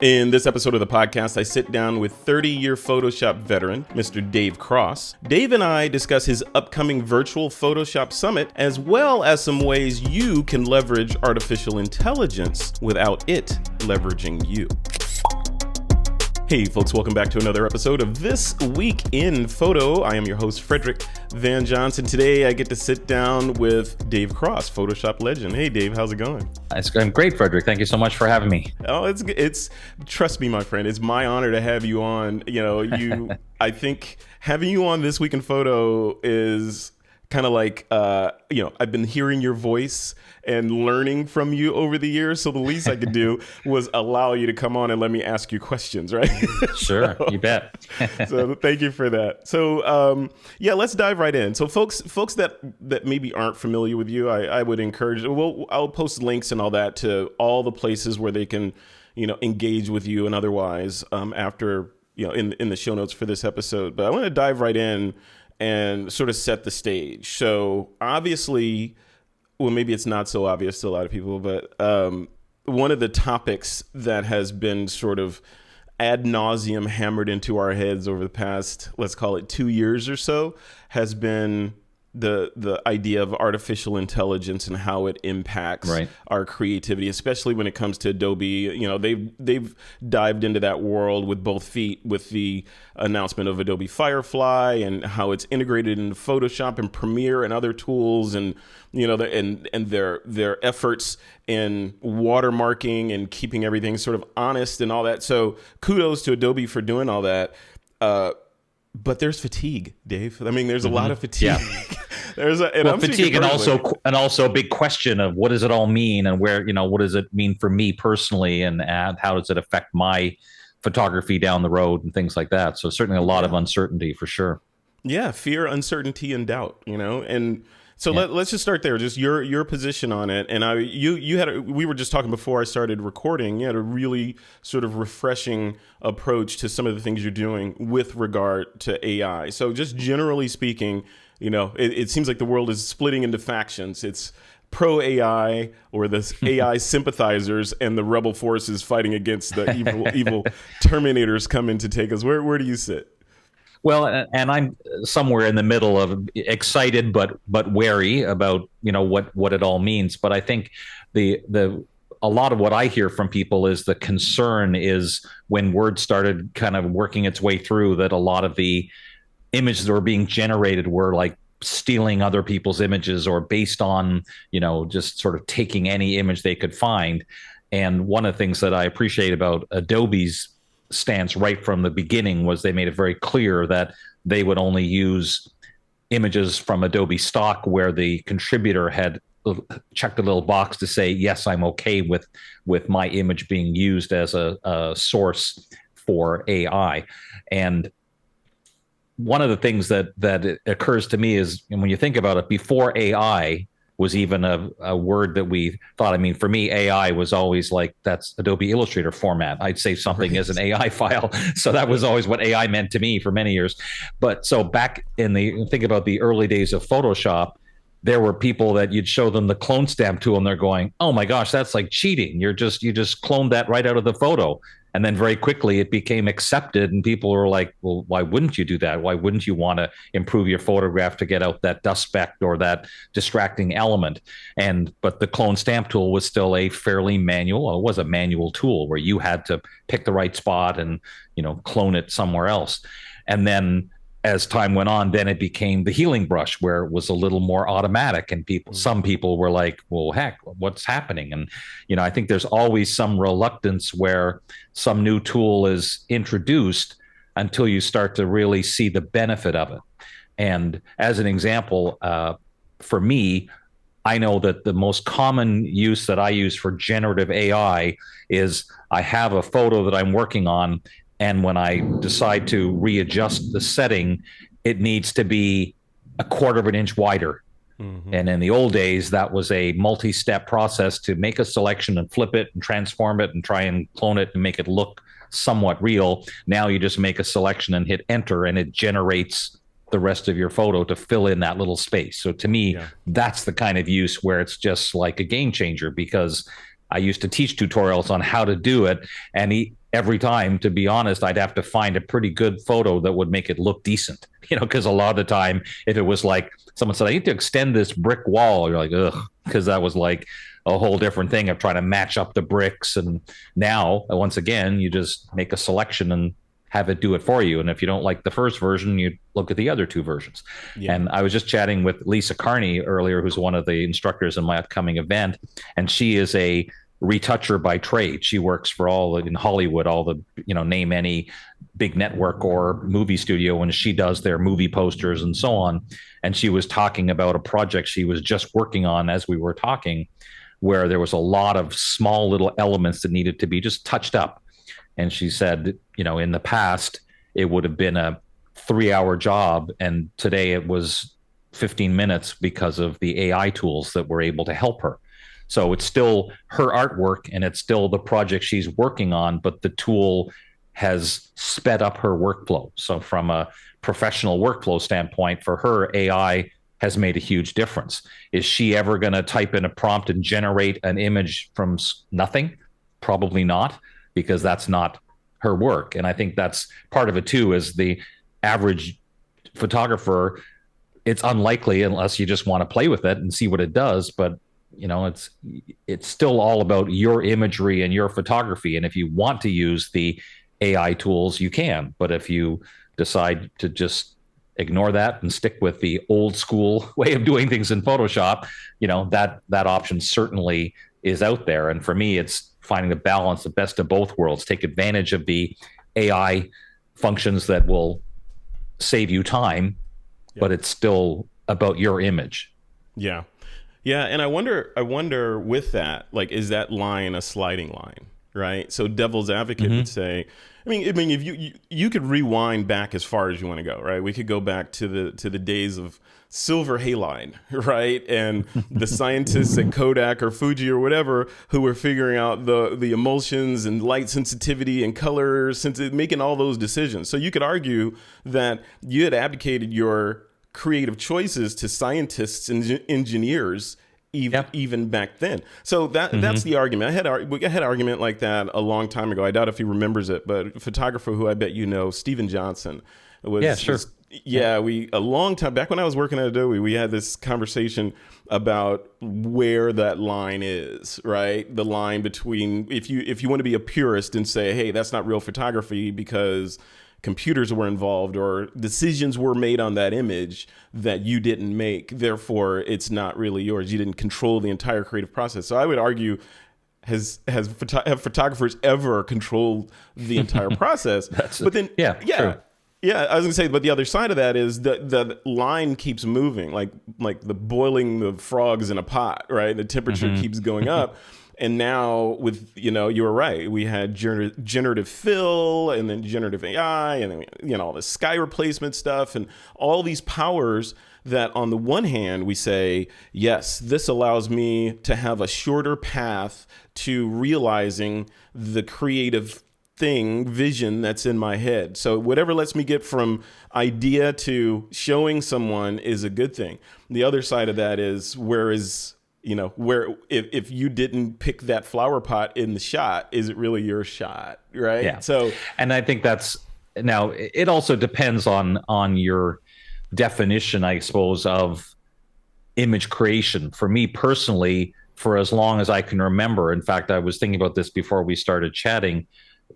In this episode of the podcast, I sit down with 30-year Photoshop veteran, Mr. Dave Cross. Dave and I discuss his upcoming virtual Photoshop summit, as well as some ways you can leverage artificial intelligence without it leveraging you. Hey folks, welcome back to another episode of This Week in Photo. I am your host, Frederick Van Johnson. Today I get to sit down with Dave Cross, Photoshop legend. Hey Dave, how's it going? It's going great, Frederick. Thank you so much for having me. Oh, it's trust me, my friend, it's my honor to have you on. I think having you on This Week in Photo is kind of like, I've been hearing your voice and learning from you over the years. So the least I could do was allow you to come on and let me ask you questions, right? Sure, you bet. So thank you for that. So let's dive right in. So folks that maybe aren't familiar with you, I would encourage, I'll post links and all that to all the places where they can, engage with you and otherwise after, in the show notes for this episode. But I want to dive right in and sort of set the stage. So obviously, well, maybe it's not so obvious to a lot of people, but one of the topics that has been sort of ad nauseum hammered into our heads over the past, let's call it 2 years or so, has been the idea of artificial intelligence and how it impacts our creativity, especially when it comes to Adobe. They've dived into that world with both feet with the announcement of Adobe Firefly and how it's integrated into Photoshop and Premiere and other tools, and their efforts in watermarking and keeping everything sort of honest and all that. So kudos to Adobe for doing all that. But there's fatigue, Dave. I mean, there's a lot of fatigue. Yeah. Fatigue and also a big question of what does it all mean, and where, what does it mean for me personally, and how does it affect my photography down the road and things like that. So certainly a lot of uncertainty for sure. Yeah, fear, uncertainty, and doubt. And so let's just start there. Just your position on it. And we were just talking before I started recording. You had a really sort of refreshing approach to some of the things you're doing with regard to AI. So just generally speaking, it seems like the world is splitting into factions. It's pro AI, or the AI sympathizers, and the rebel forces fighting against the evil Terminators coming to take us. Where do you sit? Well, and I'm somewhere in the middle of excited but wary about what it all means. But I think a lot of what I hear from people is the concern is when word started kind of working its way through that a lot of the images that were being generated were like stealing other people's images, or based on just sort of taking any image they could find. And one of the things that I appreciate about Adobe's stance right from the beginning was they made it very clear that they would only use images from Adobe stock where the contributor had checked a little box to say, yes, I'm okay with my image being used as a source for AI. And one of the things that occurs to me is, when you think about it, before AI was even a word that we thought. I mean, for me, AI was always like, that's Adobe Illustrator format. I'd say something as an AI file. So that was always what AI meant to me for many years. But so back think about the early days of Photoshop, there were people that you'd show them the clone stamp tool and they're going, oh my gosh, that's like cheating. You just cloned that right out of the photo. And then very quickly it became accepted, and people were like, well, why wouldn't you do that? Why wouldn't you want to improve your photograph to get out that dust speck or that distracting element? But the clone stamp tool was still a fairly manual. It was a manual tool where you had to pick the right spot and, clone it somewhere else. And then as time went on, then it became the healing brush, where it was a little more automatic, and some people were like, well, heck, what's happening? And, I think there's always some reluctance where some new tool is introduced until you start to really see the benefit of it. And as an example, for me, I know that the most common use that I use for generative AI is I have a photo that I'm working on, and when I decide to readjust the setting, it needs to be a 1/4 of an inch wider. Mm-hmm. And in the old days, that was a multi-step process to make a selection and flip it and transform it and try and clone it and make it look somewhat real. Now you just make a selection and hit enter, and it generates the rest of your photo to fill in that little space. So to me, that's the kind of use where it's just like a game changer, because I used to teach tutorials on how to do it, and every time, to be honest, I'd have to find a pretty good photo that would make it look decent, because a lot of the time, if it was like someone said, I need to extend this brick wall, you're like, ugh, because that was like a whole different thing of trying to match up the bricks. And now, once again, you just make a selection and have it do it for you. And if you don't like the first version, you look at the other two versions. Yeah. And I was just chatting with Lisa Carney earlier, who's one of the instructors in my upcoming event. And she is a retoucher by trade. She works for in Hollywood, all the, name any big network or movie studio, and she does their movie posters and so on. And she was talking about a project she was just working on as we were talking, where there was a lot of small little elements that needed to be just touched up. And she said, in the past, it would have been a 3-hour job. And today it was 15 minutes because of the AI tools that were able to help her. So it's still her artwork and it's still the project she's working on, but the tool has sped up her workflow. So from a professional workflow standpoint, for her, AI has made a huge difference. Is she ever going to type in a prompt and generate an image from nothing? Probably not, because that's not her work. And I think that's part of it too, is the average photographer, it's unlikely unless you just want to play with it and see what it does. But it's still all about your imagery and your photography. And if you want to use the AI tools, you can. But if you decide to just ignore that and stick with the old school way of doing things in Photoshop, that option certainly is out there. And for me, it's finding the balance, the best of both worlds. Take advantage of the AI functions that will save you time, but it's still about your image. Yeah. Yeah, and I wonder with that, like, is that line a sliding line, right? So devil's advocate would say, I mean, if you could rewind back as far as you want to go, right? We could go back to the days of silver halide, right? And the scientists at Kodak or Fuji or whatever who were figuring out the emulsions and light sensitivity and color, making all those decisions. So you could argue that you had abdicated your creative choices to scientists and engineers even back then. So that's the argument. I had an argument like that a long time ago. I doubt if he remembers it, but a photographer who I bet Stephen Johnson was. Yeah, sure. We a long time back when I was working at Adobe, we had this conversation about where that line is, right? The line between if you want to be a purist and say, hey, that's not real photography because computers were involved or decisions were made on that image that you didn't make. Therefore, it's not really yours. You didn't control the entire creative process. So I would argue, have photographers ever controlled the entire process? But then, true. Yeah, I was gonna say, but the other side of that is the line keeps moving, like the boiling the frogs in a pot, right? The temperature keeps going up. And now with, you were right. We had generative fill and then generative AI and then, all the sky replacement stuff and all these powers that on the one hand, we say, yes, this allows me to have a shorter path to realizing the creative vision that's in my head. So whatever lets me get from idea to showing someone is a good thing. The other side of that is where if you didn't pick that flower pot in the shot, is it really your shot, right? Yeah. So, and I think now it also depends on your definition, I suppose, of image creation. For me personally, for as long as I can remember, in fact, I was thinking about this before we started chatting.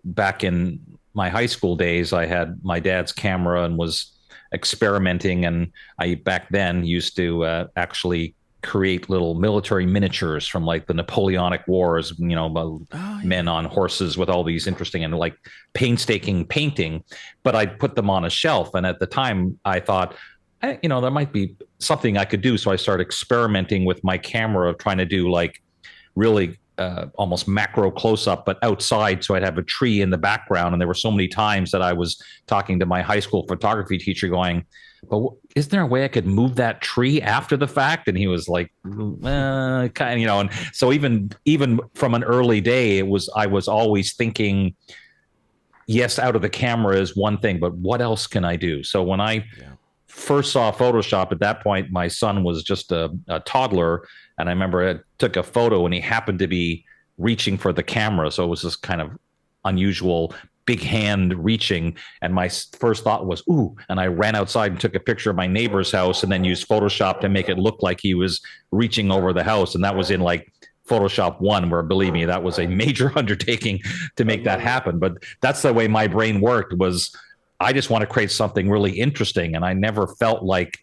Back in my high school days, I had my dad's camera and was experimenting, and I back then used to actually create little military miniatures from like the Napoleonic Wars, men on horses with all these interesting and like painstaking painting, but I'd put them on a shelf. And at the time I thought, there might be something I could do. So I started experimenting with my camera of trying to do like really almost macro close up, but outside. So I'd have a tree in the background. And there were so many times that I was talking to my high school photography teacher going, but is there a way I could move that tree after the fact? And he was like, and so even from an early day, I was always thinking, yes, out of the camera is one thing, but what else can I do? So when I first saw Photoshop, at that point, my son was just a toddler. And I remember I took a photo and he happened to be reaching for the camera. So it was just kind of unusual big hand reaching. And my first thought was, ooh, and I ran outside and took a picture of my neighbor's house and then used Photoshop to make it look like he was reaching over the house. And that was in like Photoshop 1, where, believe me, that was a major undertaking to make that happen. But that's the way my brain worked. Was I just want to create something really interesting. And I never felt like,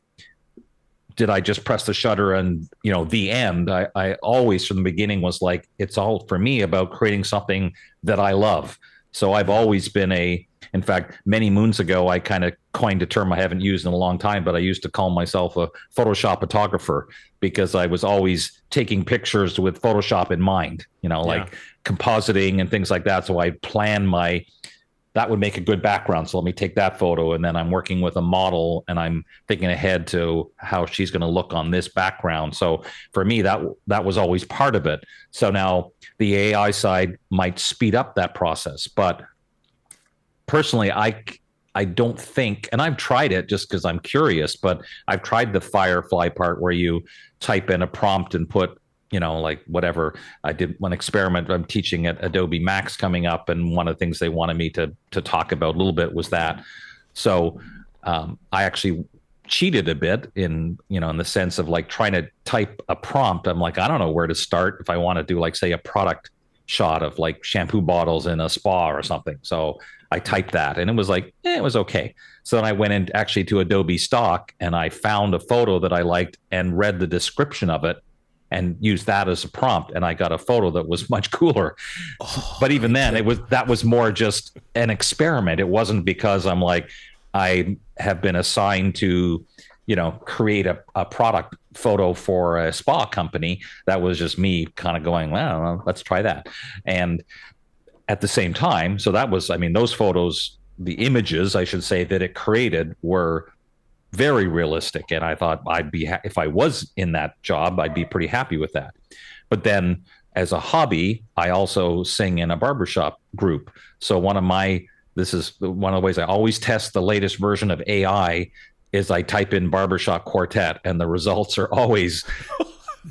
did I just press the shutter and, the end? I always, from the beginning, was like, it's all for me about creating something that I love. So I've always been in fact, many moons ago, I kind of coined a term I haven't used in a long time, but I used to call myself a Photoshop photographer, because I was always taking pictures with Photoshop in mind, like compositing and things like that. So I plan that would make a good background. So let me take that photo. And then I'm working with a model and I'm thinking ahead to how she's going to look on this background. So for me, that was always part of it. So now the AI side might speed up that process. But personally, I don't think, and I've tried it just because I'm curious, but I've tried the Firefly part where you type in a prompt and put, like whatever. I did one experiment. I'm teaching at Adobe Max coming up, and one of the things they wanted me to talk about a little bit was that. So I actually cheated a bit in the sense of like trying to type a prompt. I'm like, I don't know where to start if I want to do, like, say, a product shot of like shampoo bottles in a spa or something. So I typed that and it was like, it was okay. So then I went in actually to Adobe Stock and I found a photo that I liked and read the description of it and used that as a prompt, and I got a photo that was much cooler. But even then, that was more just an experiment. It wasn't because I'm like, I have been assigned to, create a product photo for a spa company. That was just me kind of going, well, let's try that. And at the same time, so that was, those photos, the images, I should say, that it created were very realistic. And I thought if I was in that job, I'd be pretty happy with that. But then as a hobby, I also sing in a barbershop group. So this is one of the ways I always test the latest version of AI is I type in barbershop quartet, and the results are always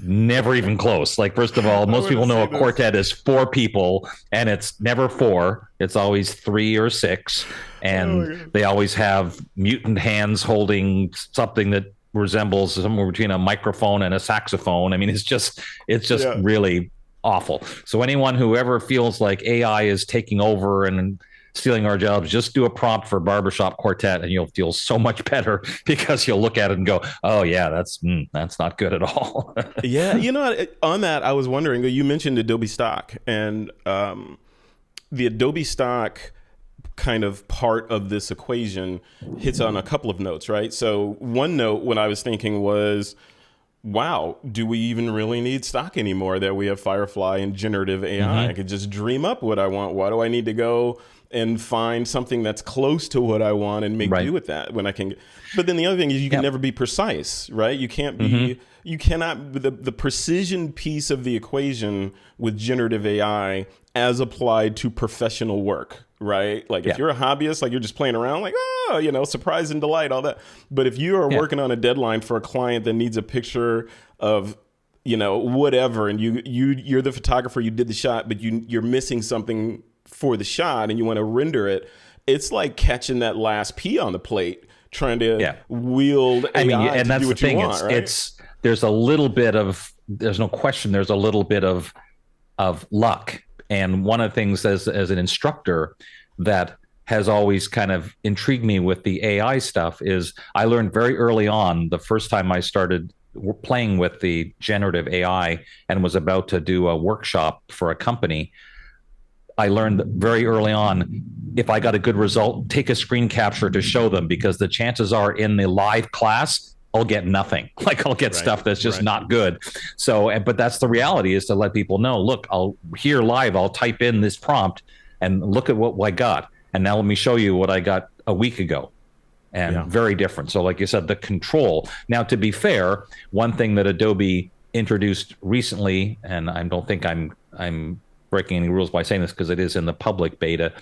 never even close. Like, first of all, most people know a quartet is 4 people, and it's never 4. It's always 3 or 6. And they always have mutant hands holding something that resembles somewhere between a microphone and a saxophone. It's just really awful. So anyone who ever feels like AI is taking over and stealing our jobs, just do a prompt for barbershop quartet and you'll feel so much better, because you'll look at it and go, oh yeah, that's not good at all. Yeah. On that, I was wondering, you mentioned Adobe Stock, and the Adobe Stock kind of part of this equation hits on a couple of notes, right? So one note when I was thinking was, wow, do we even really need stock anymore that we have Firefly and generative AI? Mm-hmm. I could just dream up what I want. Why do I need to go and find something that's close to what I want and make do with that when I can? But then the other thing is you can never be precise, right? You can't be, you cannot, the precision piece of the equation with generative AI as applied to professional work, right? Like if you're a hobbyist, like you're just playing around, like, surprise and delight, all that. But if you are working on a deadline for a client that needs a picture of, whatever, and you're the photographer, you did the shot, but you're missing something for the shot and you want to render it, it's like catching that last pea on the plate, trying to wield AI and to that's do what the thing. you want, right? There's a little bit of, there's no question, there's a little bit of luck. And one of the things as an instructor that has always kind of intrigued me with the AI stuff is I learned very early on, the first time I started playing with the generative AI and was about to do a workshop for a company, I learned very early on, if I got a good result, take a screen capture to show them, because the chances are in the live class, I'll get nothing. Like I'll get stuff that's just not good. So, but that's the reality, is to let people know, look, I'll here live, I'll type in this prompt and look at what I got. And now let me show you what I got a week ago. And very different. So like you said, the control. Now, to be fair, one thing that Adobe introduced recently, and I don't think I'm breaking any rules by saying this because it is in the public beta,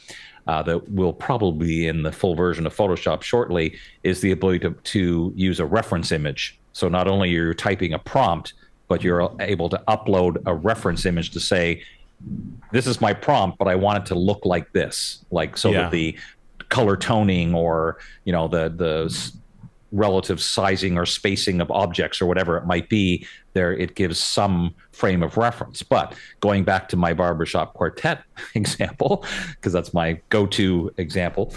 that will probably be in the full version of Photoshop shortly, is the ability to use a reference image. So not only you're typing a prompt, but you're able to upload a reference image to say, this is my prompt, but I want it to look like this, like so that the color toning or the relative sizing or spacing of objects or whatever it might be, there it gives some frame of reference. But going back to my barbershop quartet example, because that's my go-to example,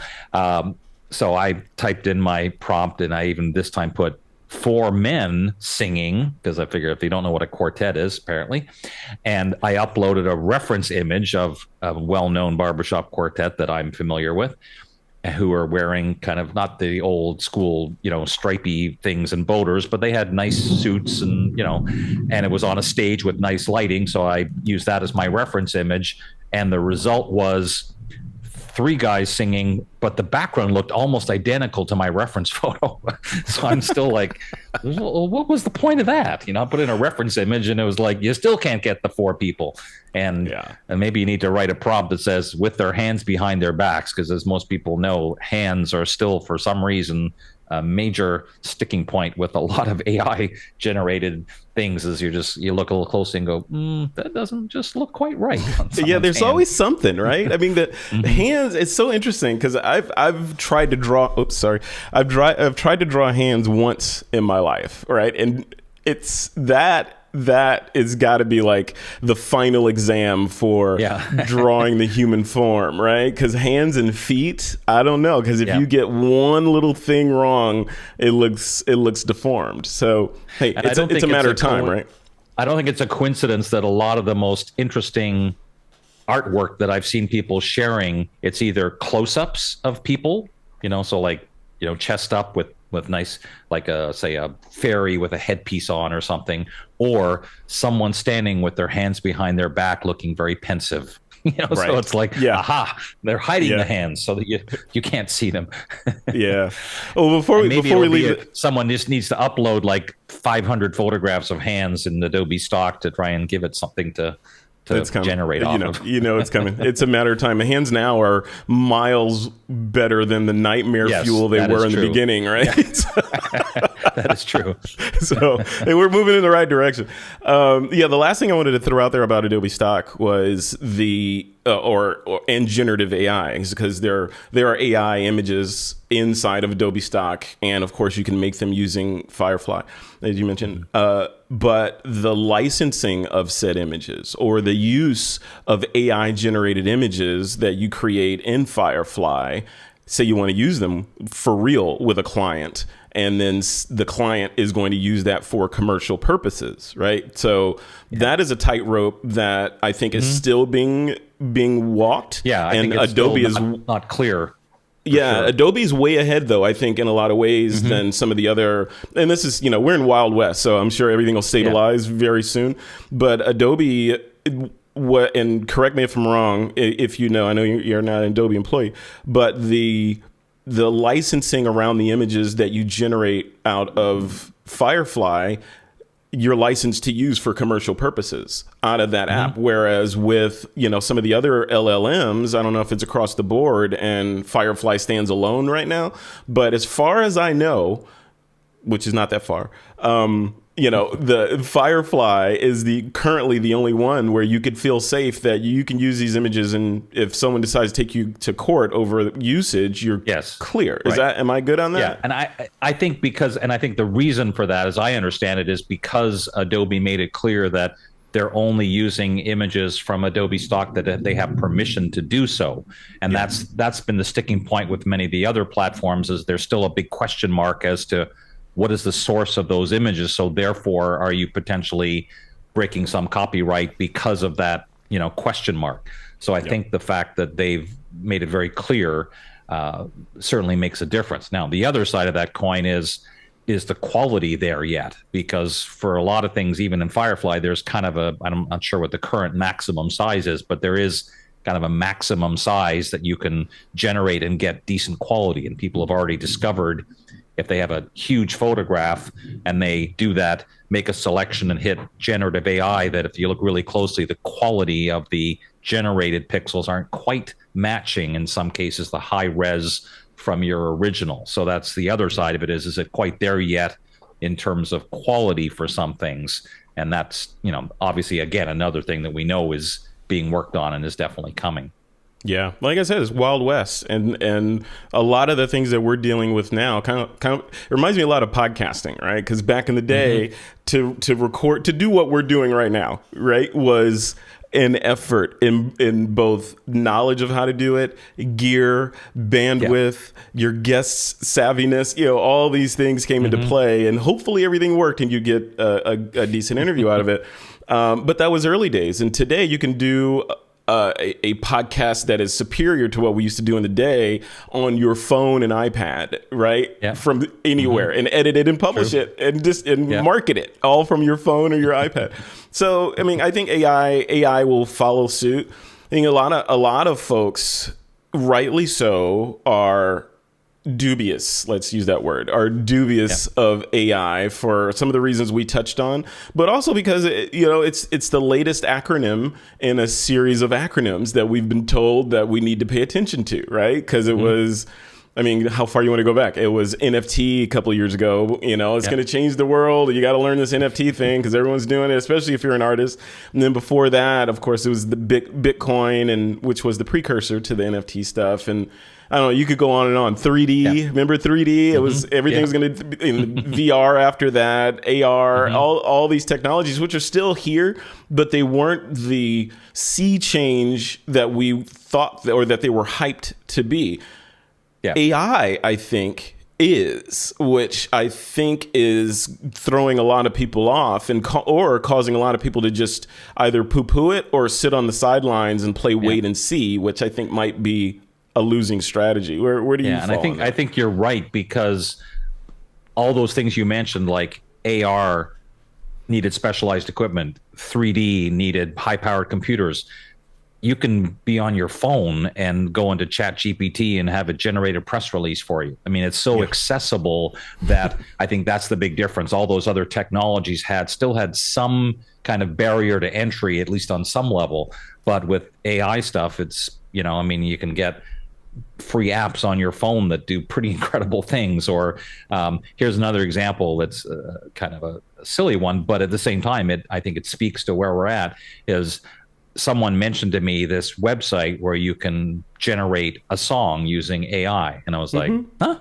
so I typed in my prompt, and I even this time put 4 men singing, because I figure if you don't know what a quartet is, apparently. And I uploaded a reference image of a well-known barbershop quartet that I'm familiar with, who are wearing kind of not the old school, stripy things and boaters, but they had nice suits and it was on a stage with nice lighting. So I used that as my reference image. And the result was 3 guys singing, but the background looked almost identical to my reference photo. So I'm still like, well, what was the point of that? I put in a reference image, and it was like, you still can't get the 4 people. And maybe you need to write a prompt that says with their hands behind their backs, because as most people know, hands are still, for some reason, a major sticking point with a lot of AI generated things. Is you look a little closely and go, that doesn't just look quite right. Yeah, there's hand. Always something, right? I mean, the hands. It's so interesting because I've tried to draw. Oops, sorry. I've tried to draw hands once in my life, right? And it's that is got to be like the final exam for drawing the human form, right? Because hands and feet, I don't know, because if you get one little thing wrong, it looks deformed. So hey, it's a matter of time, right? I don't think it's a coincidence that a lot of the most interesting artwork that I've seen people sharing, it's either close-ups of people, so like chest up with nice, like say a fairy with a headpiece on or something, or someone standing with their hands behind their back looking very pensive. Right. So it's like, aha, they're hiding the hands so that you can't see them. Yeah. Well, before we leave, someone just needs to upload like 500 photographs of hands in Adobe stock to try and give it something to generate off of. It's coming. It's a matter of time. The hands now are miles better than the nightmare fuel they were in the beginning, right? Yeah. That is true. So we're moving in the right direction. The last thing I wanted to throw out there about Adobe Stock was the and generative AI, because there are AI images inside of Adobe Stock, and of course you can make them using Firefly, as you mentioned. But the licensing of said images, or the use of AI generated images that you create in Firefly, say you want to use them for real with a client, and then the client is going to use that for commercial purposes, right? So that is a tightrope that I think is still being walked. Yeah, I think it's Adobe is not clear. Yeah, sure. Adobe's way ahead, though, I think, in a lot of ways than some of the other. And this is, we're in Wild West, so I'm sure everything will stabilize very soon. But Adobe, and correct me if I'm wrong, if I know you're not an Adobe employee, but the licensing around the images that you generate out of Firefly, you're licensed to use for commercial purposes out of that app. Whereas with, some of the other LLMs, I don't know if it's across the board and Firefly stands alone right now. But as far as I know, which is not that far, the Firefly is currently the only one where you could feel safe that you can use these images, and if someone decides to take you to court over usage, you're clear. Am I good on that? Yeah, and I think the reason for that, as I understand it, is because Adobe made it clear that they're only using images from Adobe Stock that they have permission to do so. And that's been the sticking point with many of the other platforms, is there's still a big question mark as to what is the source of those images. So therefore, are you potentially breaking some copyright because of that, question mark? So I think the fact that they've made it very clear certainly makes a difference. Now, the other side of that coin is the quality there yet? Because for a lot of things, even in Firefly, there's kind of I'm not sure what the current maximum size is, but there is kind of a maximum size that you can generate and get decent quality. And people have already discovered, if they have a huge photograph and they do that, make a selection and hit generative AI, that if you look really closely, the quality of the generated pixels aren't quite matching, in some cases, the high res from your original. So that's the other side of it, is it quite there yet in terms of quality for some things? And that's, obviously, again, another thing that we know is being worked on and is definitely coming. Yeah, like I said, it's Wild West, and a lot of the things that we're dealing with now kind of it reminds me a lot of podcasting, right? Because back in the day, to record, to do what we're doing right now, right, was an effort in both knowledge of how to do it, gear, bandwidth, your guests' savviness, all these things came into play, and hopefully everything worked and you get a decent interview out of it. But that was early days, and today you can do a podcast that is superior to what we used to do in the day on your phone and iPad, right? Yeah. From anywhere, and edit it and publish it and market it all from your phone or your iPad. So, I mean, I think AI will follow suit. I think a lot of folks, rightly so, are dubious, let's use that word, are dubious of AI for some of the reasons we touched on, but also because it's the latest acronym in a series of acronyms that we've been told that we need to pay attention to, right? Because it was, I mean, how far you want to go back? It was NFT a couple of years ago. It's going to change the world. You got to learn this NFT thing because everyone's doing it, especially if you're an artist. And then before that, of course, it was the Bitcoin, and which was the precursor to the NFT stuff. And I don't know, you could go on and on. 3D, remember 3D? It was, everything was going to be in VR after that, AR, all these technologies, which are still here, but they weren't the sea change that we thought, or that they were hyped to be. Yeah. AI, I think, which I think is throwing a lot of people off or causing a lot of people to just either poo-poo it or sit on the sidelines and play wait and see, which I think might be a losing strategy. Where do you fall? And I think you're right, because all those things you mentioned, like AR needed specialized equipment, 3D needed high-powered computers. You can be on your phone and go into ChatGPT and have it generate a press release for you. I mean, it's so accessible that I think that's the big difference. All those other technologies still had some kind of barrier to entry, at least on some level. But with AI stuff, it's, I mean, you can get free apps on your phone that do pretty incredible things. Or here's another example that's kind of a silly one, but at the same time, I think it speaks to where we're at. Is someone mentioned to me this website where you can generate a song using AI. And I was like, huh?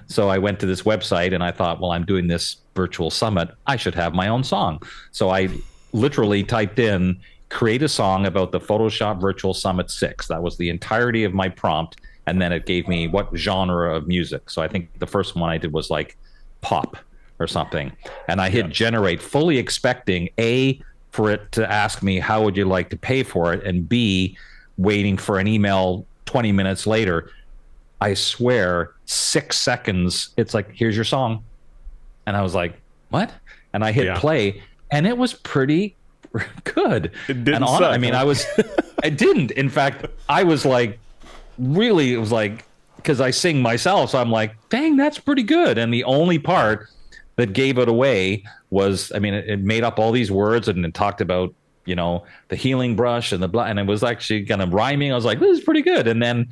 So I went to this website and I thought, well, I'm doing this virtual summit, I should have my own song. So I literally typed in, create a song about the Photoshop Virtual Summit 6. That was the entirety of my prompt. And then it gave me what genre of music. So I think the first one I did was like pop or something. And I hit generate, fully expecting for it to ask me, how would you like to pay for it? And B, waiting for an email 20 minutes later. I swear, 6 seconds, it's like, here's your song. And I was like, what? And I hit play, and it was pretty good. It didn't suck. I mean, I didn't. In fact, I was like, really, it was like, because I sing myself, so I'm like, dang, that's pretty good. And the only part that gave it away was, I mean, it made up all these words and it talked about, the healing brush and and it was actually kind of rhyming. I was like, this is pretty good. And then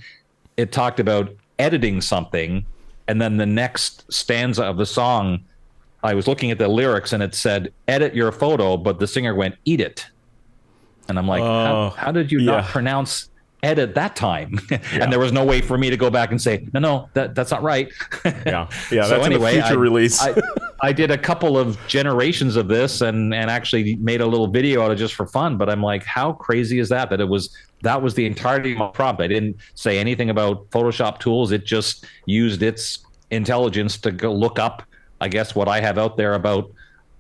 it talked about editing something. And then the next stanza of the song, I was looking at the lyrics and it said, edit your photo, but the singer went, eat it. And I'm like, how did you not pronounce edit that time? And there was no way for me to go back and say, no, that's not right. Yeah. So that's anyway, future release. I did a couple of generations of this and actually made a little video out of it just for fun. But I'm like, how crazy is that? That was the entirety of my prompt. I didn't say anything about Photoshop tools. It just used its intelligence to go look up, I guess, what I have out there about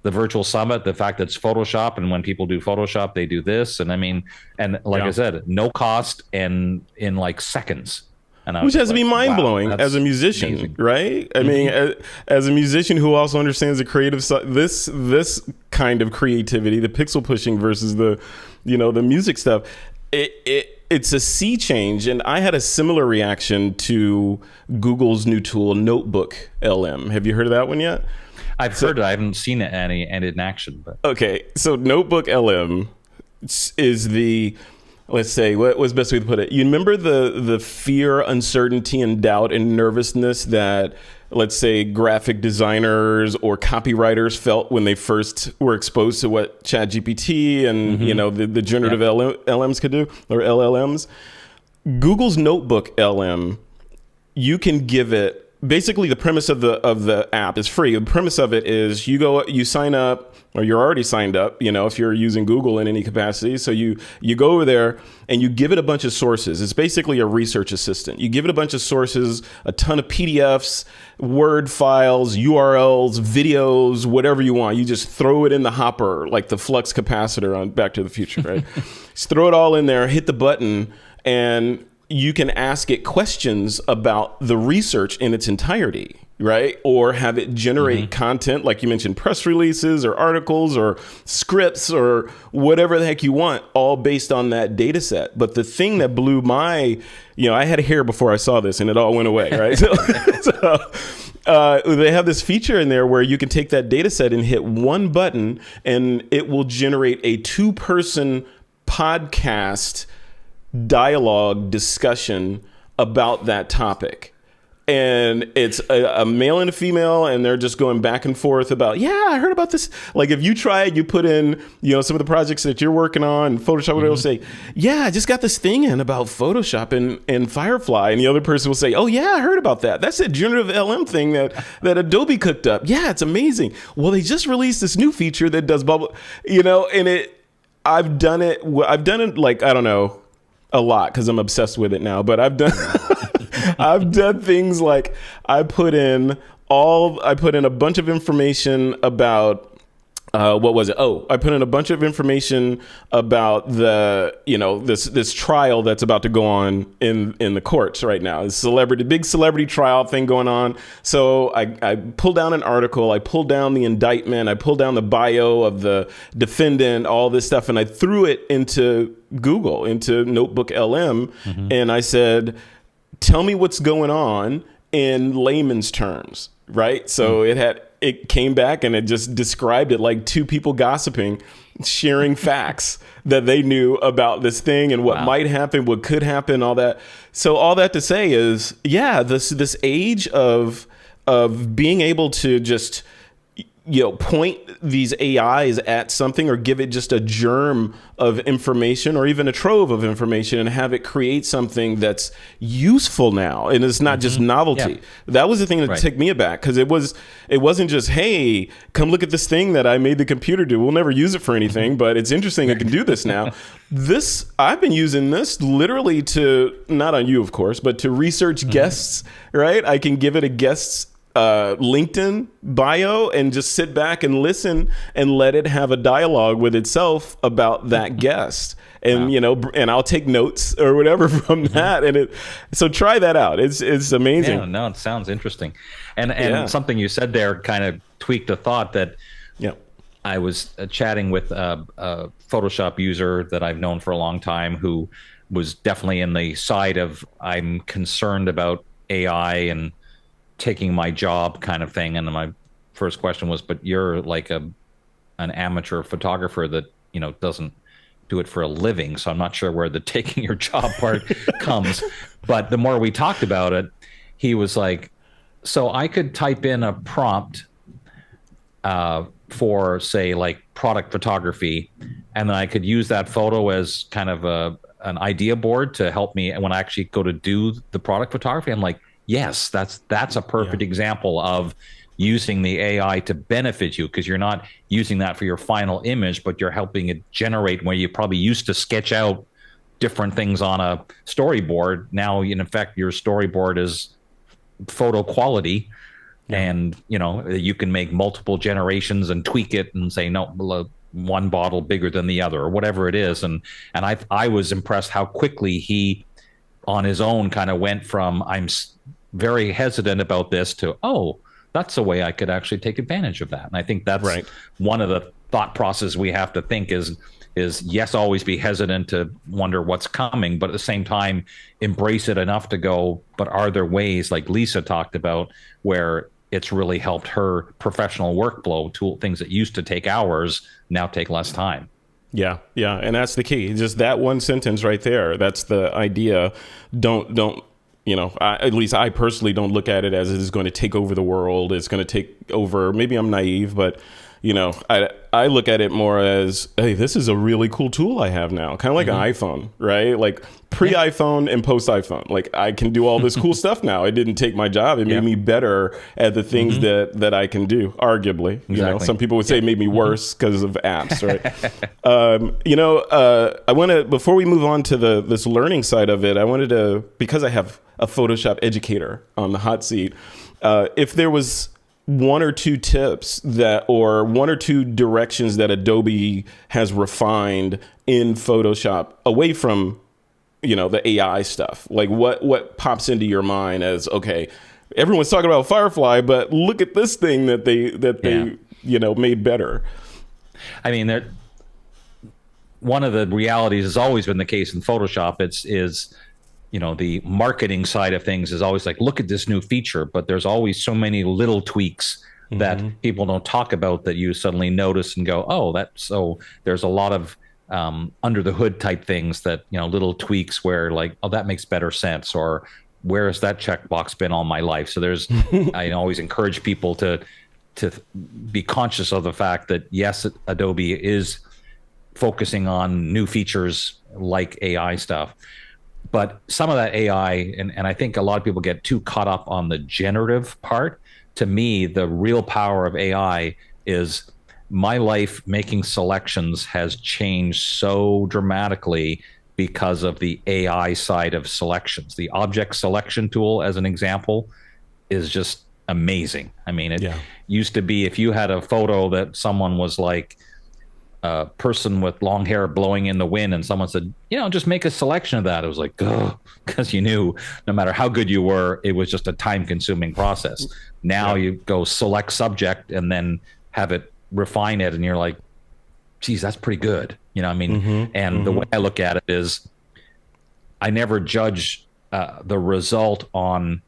the virtual summit, the fact that it's Photoshop, and when people do Photoshop, they do this. And I mean, and like I said, no cost and in like seconds. And which has to be mind-blowing as a musician, amazing. Right? I mean, as a musician who also understands the creative side, this kind of creativity, the pixel pushing versus the music stuff, it's a sea change. And I had a similar reaction to Google's new tool, Notebook LM. Have you heard of that one yet? I've heard it. I haven't seen it in action. But okay, so Notebook LM is the, let's say, what was the best way to put it? You remember the fear, uncertainty, and doubt and nervousness that let's say, graphic designers or copywriters felt when they first were exposed to what ChatGPT and the generative LMs could do, or LLMs. Google's Notebook LM, you can give it, basically the premise of the app is free. The premise of it is you sign up, or you're already signed up, if you're using Google in any capacity. So you go over there and you give it a bunch of sources. It's basically a research assistant. You give it a bunch of sources, a ton of PDFs, Word files, URLs, videos, whatever you want. You just throw it in the hopper, like the flux capacitor on Back to the Future, right? Just throw it all in there, hit the button, and you can ask it questions about the research in its entirety, right? Or have it generate content, like you mentioned, press releases or articles or scripts or whatever the heck you want, all based on that data set. But the thing that blew my, I had hair before I saw this and it all went away, right? They have this feature in there where you can take that data set and hit one button and it will generate a 2-person podcast dialogue discussion about that topic. And it's a male and a female, and they're just going back and forth about, I heard about this. Like if you try it, you put in, some of the projects that you're working on, Photoshop, it'll say, I just got this thing in about Photoshop and Firefly. And the other person will say, I heard about that. That's a generative LM thing that Adobe cooked up. Yeah, it's amazing. Well, they just released this new feature that does bubble, and I've done it like, I don't know, a lot because I'm obsessed with it now, but I've done things like I put in a bunch of information about what was it? Oh, I put in a bunch of information about the, this trial that's about to go on in the courts right now. It's big celebrity trial thing going on. So I pulled down an article, I pulled down the indictment, I pulled down the bio of the defendant, all this stuff, and I threw it into Google, into Notebook LM, and I said, tell me what's going on in layman's terms, right? So it came back and it just described it like 2 people gossiping, sharing facts that they knew about this thing and what might happen, what could happen, all that. So all that to say is, this age of being able to just point these AIs at something or give it just a germ of information or even a trove of information and have it create something that's useful now. And it's not just novelty. Yeah. That was the thing that took me aback, because it wasn't just, hey, come look at this thing that I made the computer do. We'll never use it for anything, but it's interesting. I can do this now. I've been using this literally to, not on you, of course, but to research guests, right? I can give it a guest's LinkedIn bio and just sit back and listen and let it have a dialogue with itself about that guest. And, and I'll take notes or whatever from that. And so try that out. It's amazing. Yeah, no, it sounds interesting. And something you said there kind of tweaked a thought that I was chatting with a Photoshop user that I've known for a long time who was definitely in the side of, I'm concerned about AI and taking my job kind of thing. And my first question was, but you're like an amateur photographer that, doesn't do it for a living. So I'm not sure where the taking your job part comes. But the more we talked about it, he was like, so I could type in a prompt for, say, like product photography, and then I could use that photo as kind of an idea board to help me when I actually go to do the product photography. I'm like, yes, that's a perfect example of using the AI to benefit you, because you're not using that for your final image, but you're helping it generate where you probably used to sketch out different things on a storyboard. Now, in effect, your storyboard is photo quality, and you can make multiple generations and tweak it and say, no, one bottle bigger than the other or whatever it is. And I was impressed how quickly he, on his own, kind of went from, I'm very hesitant about this, to, oh, that's a way I could actually take advantage of that. And I think that's one of the thought process we have to think is yes, always be hesitant to wonder what's coming, but at the same time, embrace it enough to go, but are there ways, like Lisa talked about, where it's really helped her professional workflow, things that used to take hours now take less time. Yeah. And that's the key. Just that one sentence right there. That's the idea. Don't at least I personally don't look at it as it is going to take over the world. It's going to take over. Maybe I'm naive, but I look at it more as, hey, this is a really cool tool I have now, kind of like an iPhone, right? Like pre-iPhone and post-iPhone. Like I can do all this cool stuff now. It didn't take my job. It made me better at the things that I can do, arguably. Exactly. Some people would say it made me worse because of apps, right? I want to, before we move on to this learning side of it, I wanted to, because I have a Photoshop educator on the hot seat, if there was one or two tips or one or two directions that Adobe has refined in Photoshop away from, the AI stuff, like what pops into your mind as, okay, everyone's talking about Firefly, but look at this thing that they made better. I mean, one of the realities has always been the case in Photoshop. Is the marketing side of things is always like, look at this new feature, but there's always so many little tweaks that people don't talk about that you suddenly notice and go, oh, so there's a lot of under the hood type things that, little tweaks where like, oh, that makes better sense, or where has that checkbox been all my life? So I always encourage people to be conscious of the fact that, yes, Adobe is focusing on new features like AI stuff. But some of that AI, and I think a lot of people get too caught up on the generative part. To me, the real power of AI is my life making selections has changed so dramatically because of the AI side of selections. The object selection tool, as an example, is just amazing. I mean, it used to be if you had a photo that someone was like, a person with long hair blowing in the wind, and someone said, just make a selection of that. It was like, oh, because you knew no matter how good you were, it was just a time consuming process. Now you go select subject and then have it refine it. And you're like, geez, that's pretty good. And the way I look at it is I never judge the result on,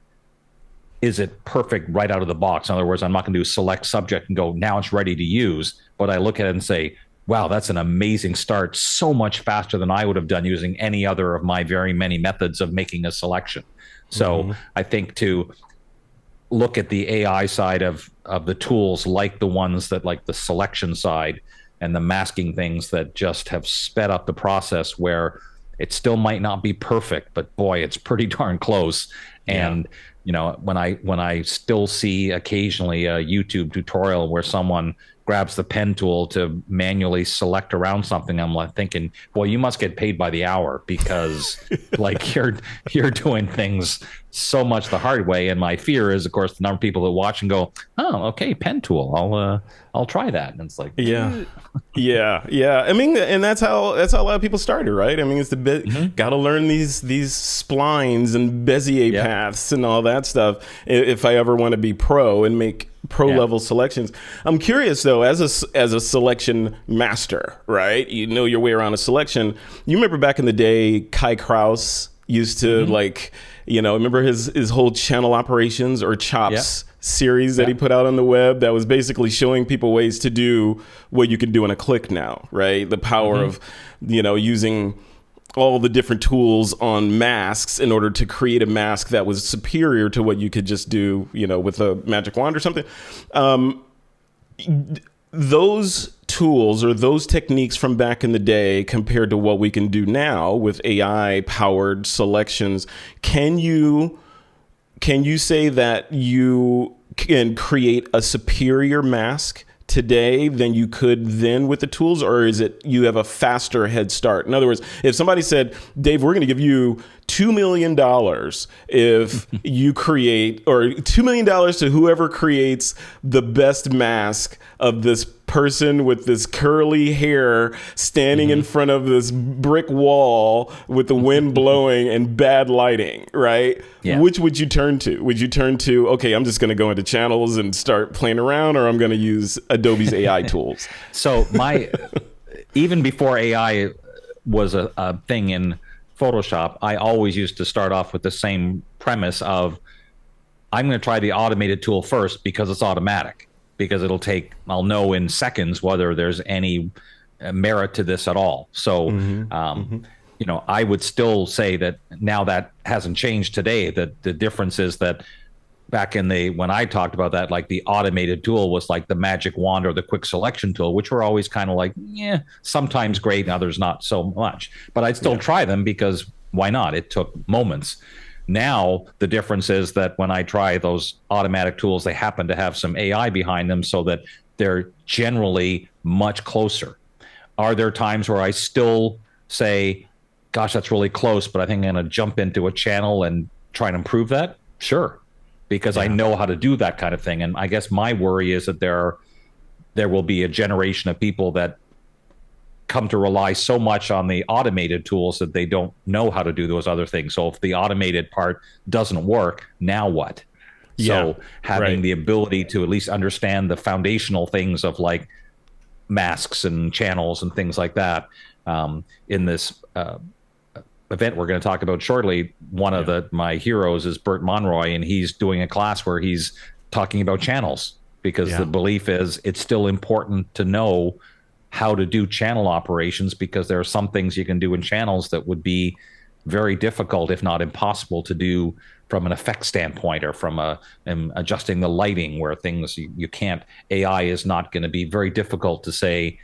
is it perfect right out of the box? In other words, I'm not going to do select subject and go, now it's ready to use. But I look at it and say, wow, that's an amazing start, so much faster than I would have done using any other of my very many methods of making a selection. So I think to look at the AI side of the tools, like the ones that, like the selection side and the masking things that just have sped up the process, where it still might not be perfect, but boy, it's pretty darn close. And when I still see occasionally a YouTube tutorial where someone grabs the pen tool to manually select around something, I'm like thinking, well, you must get paid by the hour, because like you're doing things so much the hard way. And my fear is, of course, the number of people that watch and go, oh, okay, pen tool, I'll try that. And it's like, yeah. I mean, and that's how a lot of people started, right? I mean, it's got to learn these splines and Bezier paths and all that stuff if I ever want to be pro and make pro level selections. I'm curious though, as a selection master, right? You know your way around a selection. You remember back in the day, Kai Kraus used to remember his whole channel operations or chops series that he put out on the web that was basically showing people ways to do what you can do in a click now, right? The power of, using all the different tools on masks in order to create a mask that was superior to what you could just do, with a magic wand or something. Those tools or those techniques from back in the day compared to what we can do now with AI powered selections, can you say that you can create a superior mask today than you could then with the tools, or is it you have a faster head start? In other words, if somebody said, Dave, we're going to give you $2 million if you create, or $2 million to whoever creates the best mask of this person with this curly hair standing in front of this brick wall with the wind blowing and bad lighting, right? Yeah. Which would you turn to? Would you turn to, okay, I'm just going to go into channels and start playing around, or I'm going to use Adobe's AI tools? So even before AI was a thing in Photoshop, I always used to start off with the same premise of, I'm going to try the automated tool first because it's automatic, because I'll know in seconds whether there's any merit to this at all. So I would still say that now that hasn't changed today. That the difference is that back when I talked about that, like the automated tool was like the magic wand or the quick selection tool, which were always kind of like, yeah, sometimes great, and others not so much. But I'd still try them because why not? It took moments. Now the difference is that when I try those automatic tools, they happen to have some AI behind them, so that they're generally much closer. Are there times where I still say, gosh, that's really close, but I think I'm going to jump into a channel and try and improve that? Sure, because I know how to do that kind of thing. And I guess my worry is that there will be a generation of people that come to rely so much on the automated tools that they don't know how to do those other things. So if the automated part doesn't work, now what? So having the ability to at least understand the foundational things of like masks and channels and things like that. In this event we're going to talk about shortly, one of my heroes is Bert Monroy, and he's doing a class where he's talking about channels, because the belief is it's still important to know how to do channel operations, because there are some things you can do in channels that would be very difficult, if not impossible, to do from an effect standpoint, or from adjusting the lighting, where things you can't. AI is not going to be very difficult to say.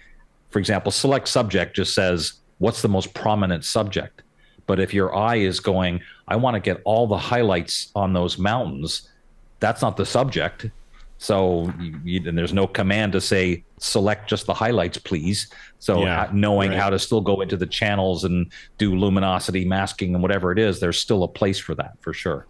For example, select subject just says, what's the most prominent subject? But if your eye is going, I want to get all the highlights on those mountains, that's not the subject. So and there's no command to say, select just the highlights, please. So knowing how to still go into the channels and do luminosity masking and whatever it is, there's still a place for that, for sure.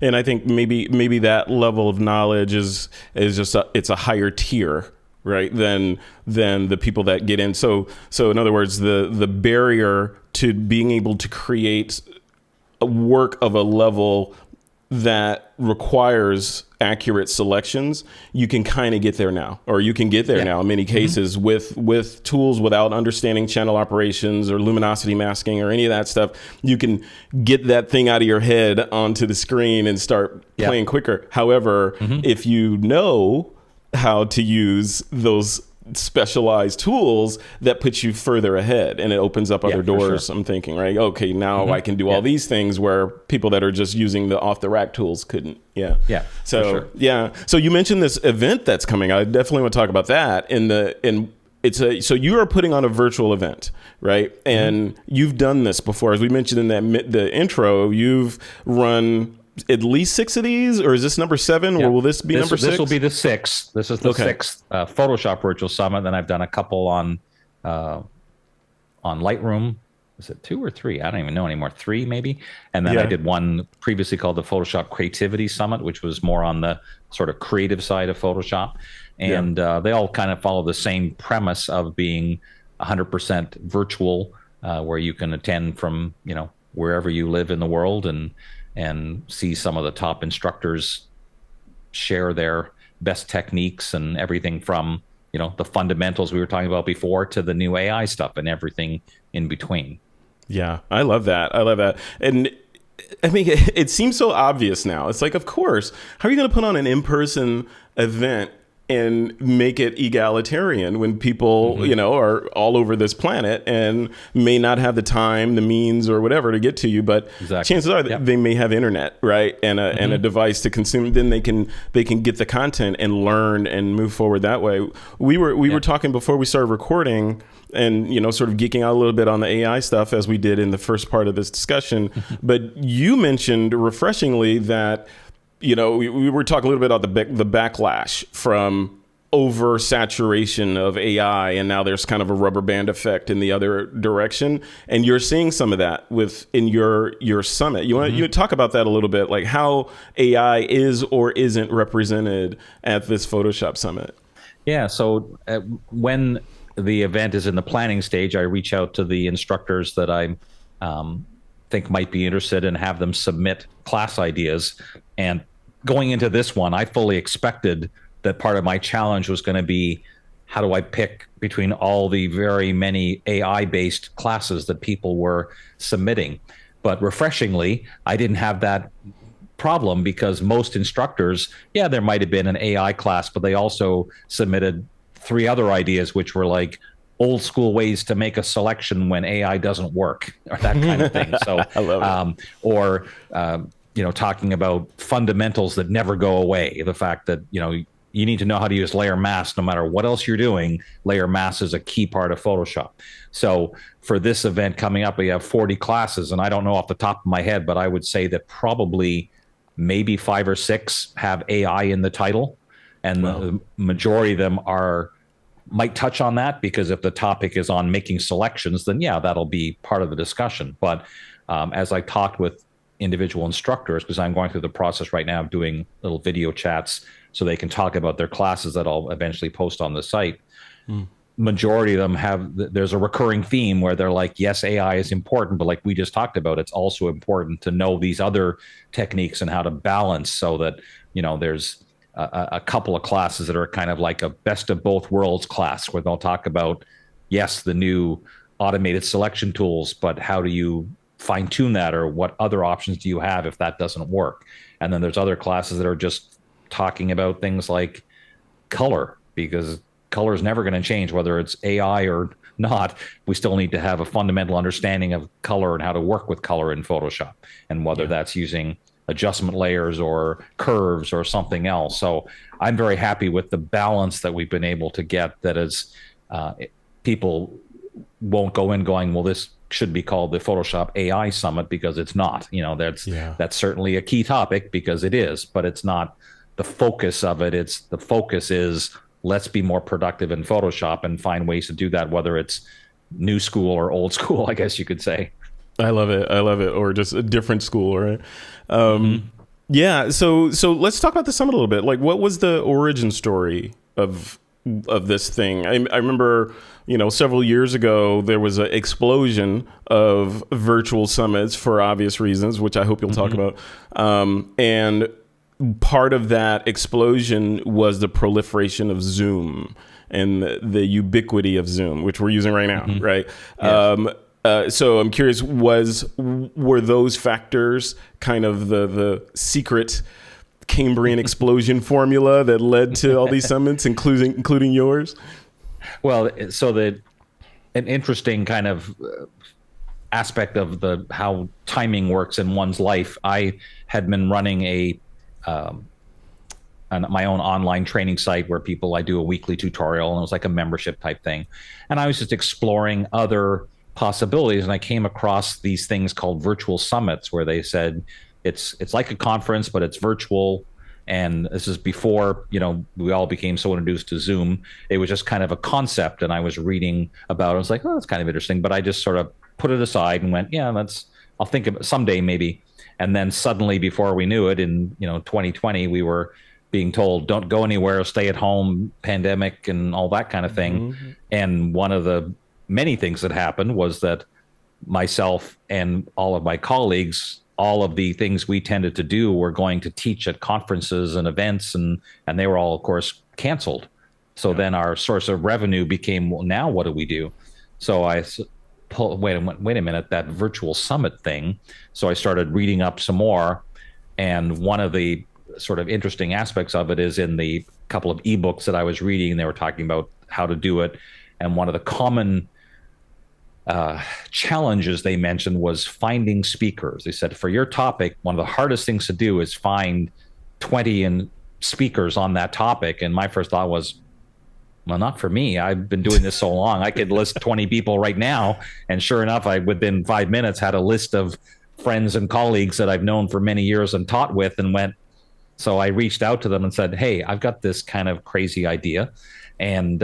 And I think maybe that level of knowledge is just it's a higher tier, right, than the people that get in. So in other words, the barrier to being able to create a work of a level that requires accurate selections, you can kind of get there now, or you can get there now in many cases with tools without understanding channel operations or luminosity masking or any of that stuff. You can get that thing out of your head onto the screen and start playing quicker. However, if you know how to use those specialized tools, that puts you further ahead, and it opens up other doors. Sure. I'm thinking, right? Okay, now I can do all these things where people that are just using the off the rack tools couldn't. So so you mentioned this event that's coming. I definitely want to talk about that. So you are putting on a virtual event, right? And you've done this before, as we mentioned in the intro. You've run at least 6 of these, or is this number 7, or will this be number 6? This will be the 6th. This is the 6th Photoshop Virtual Summit. Then I've done a couple on Lightroom. Is it 2 or 3? I don't even know anymore. 3 maybe. And then I did one previously called the Photoshop Creativity Summit, which was more on the sort of creative side of Photoshop. And they all kind of follow the same premise of being 100% virtual, where you can attend from wherever you live in the world, and see some of the top instructors share their best techniques, and everything from, the fundamentals we were talking about before to the new AI stuff and everything in between. Yeah, I love that. And I mean, it seems so obvious now. It's like, of course, how are you going to put on an in-person event and make it egalitarian when people, are all over this planet and may not have the time, the means, or whatever to get to you. But chances are they may have internet, right, and a device to consume. Then they can get the content and learn and move forward that way. We were talking before we started recording, and sort of geeking out a little bit on the AI stuff, as we did in the first part of this discussion. But you mentioned refreshingly that we were talking a little bit about the backlash from oversaturation of AI, and now there's kind of a rubber band effect in the other direction. And you're seeing some of that in your summit. You talk about that a little bit, like how AI is or isn't represented at this Photoshop summit. Yeah. So when the event is in the planning stage, I reach out to the instructors that I think might be interested, and have them submit class ideas. And going into this one, I fully expected that part of my challenge was going to be, how do I pick between all the very many AI-based classes that people were submitting? But refreshingly, I didn't have that problem, because most instructors, there might have been an AI class, but they also submitted 3 other ideas, which were like old school ways to make a selection when AI doesn't work, or that kind of thing. So, I love it. Or talking about fundamentals that never go away. The fact that you need to know how to use layer mask no matter what else you're doing. Layer mask is a key part of Photoshop. So for this event coming up, we have 40 classes, and I don't know off the top of my head, but I would say that probably maybe 5 or 6 have AI in the title, and the majority of them might touch on that, because if the topic is on making selections, then yeah, that'll be part of the discussion. But as I talked with individual instructors, because I'm going through the process right now of doing little video chats so they can talk about their classes that I'll eventually post on the site. Majority of them there's a recurring theme where they're like, yes, AI is important, but like we just talked about, it's also important to know these other techniques and how to balance, so that, there's a couple of classes that are kind of like a best of both worlds class, where they'll talk about, yes, the new automated selection tools, but how do you fine tune that, or what other options do you have if that doesn't work? And then there's other classes that are just talking about things like color, because color is never going to change whether it's AI or not. We still need to have a fundamental understanding of color and how to work with color in Photoshop, and whether that's using adjustment layers or curves or something else. So I'm very happy with the balance that we've been able to get, that is, people won't go in going, well, this should be called the Photoshop AI Summit, because it's not. That's certainly a key topic, because it is, but it's not the focus of it. The focus is, let's be more productive in Photoshop and find ways to do that, whether it's new school or old school, I guess you could say. I love it. Or just a different school, right? Yeah. So let's talk about the summit a little bit. Like, what was the origin story of this thing? I remember, several years ago, there was an explosion of virtual summits for obvious reasons, which I hope you'll talk about. And part of that explosion was the proliferation of Zoom and the ubiquity of Zoom, which we're using right now, right? Yes. So I'm curious, were those factors kind of the secret Cambrian explosion formula that led to all these summits, including yours? Well, so an interesting kind of aspect of how timing works in one's life. I had been running my own online training site where I do a weekly tutorial, and it was like a membership type thing. And I was just exploring other possibilities, and I came across these things called virtual summits, where they said it's like a conference, but it's virtual. And this is before, we all became so introduced to Zoom. It was just kind of a concept, and I was reading about it. I was like, oh, that's kind of interesting. But I just sort of put it aside and went, yeah, I'll think of it someday maybe. And then suddenly, before we knew it, in 2020, we were being told, don't go anywhere, stay at home, pandemic and all that kind of thing. And one of the many things that happened was that myself and all of my colleagues, all of the things we tended to do were going to teach at conferences and events, and they were all, of course, canceled. So then our source of revenue became, well, now what do we do? So I wait a minute, that virtual summit thing. So I started reading up some more, and one of the sort of interesting aspects of it is in the couple of ebooks that I was reading, they were talking about how to do it. And one of the common challenges they mentioned was finding speakers. They said, for your topic, one of the hardest things to do is find 20 speakers on that topic. And my first thought was, well, not for me. I've been doing this so long. I could list 20 people right now. And sure enough, I, within 5 minutes, had a list of friends and colleagues that I've known for many years and taught with, and went. So I reached out to them and said, hey, I've got this kind of crazy idea, and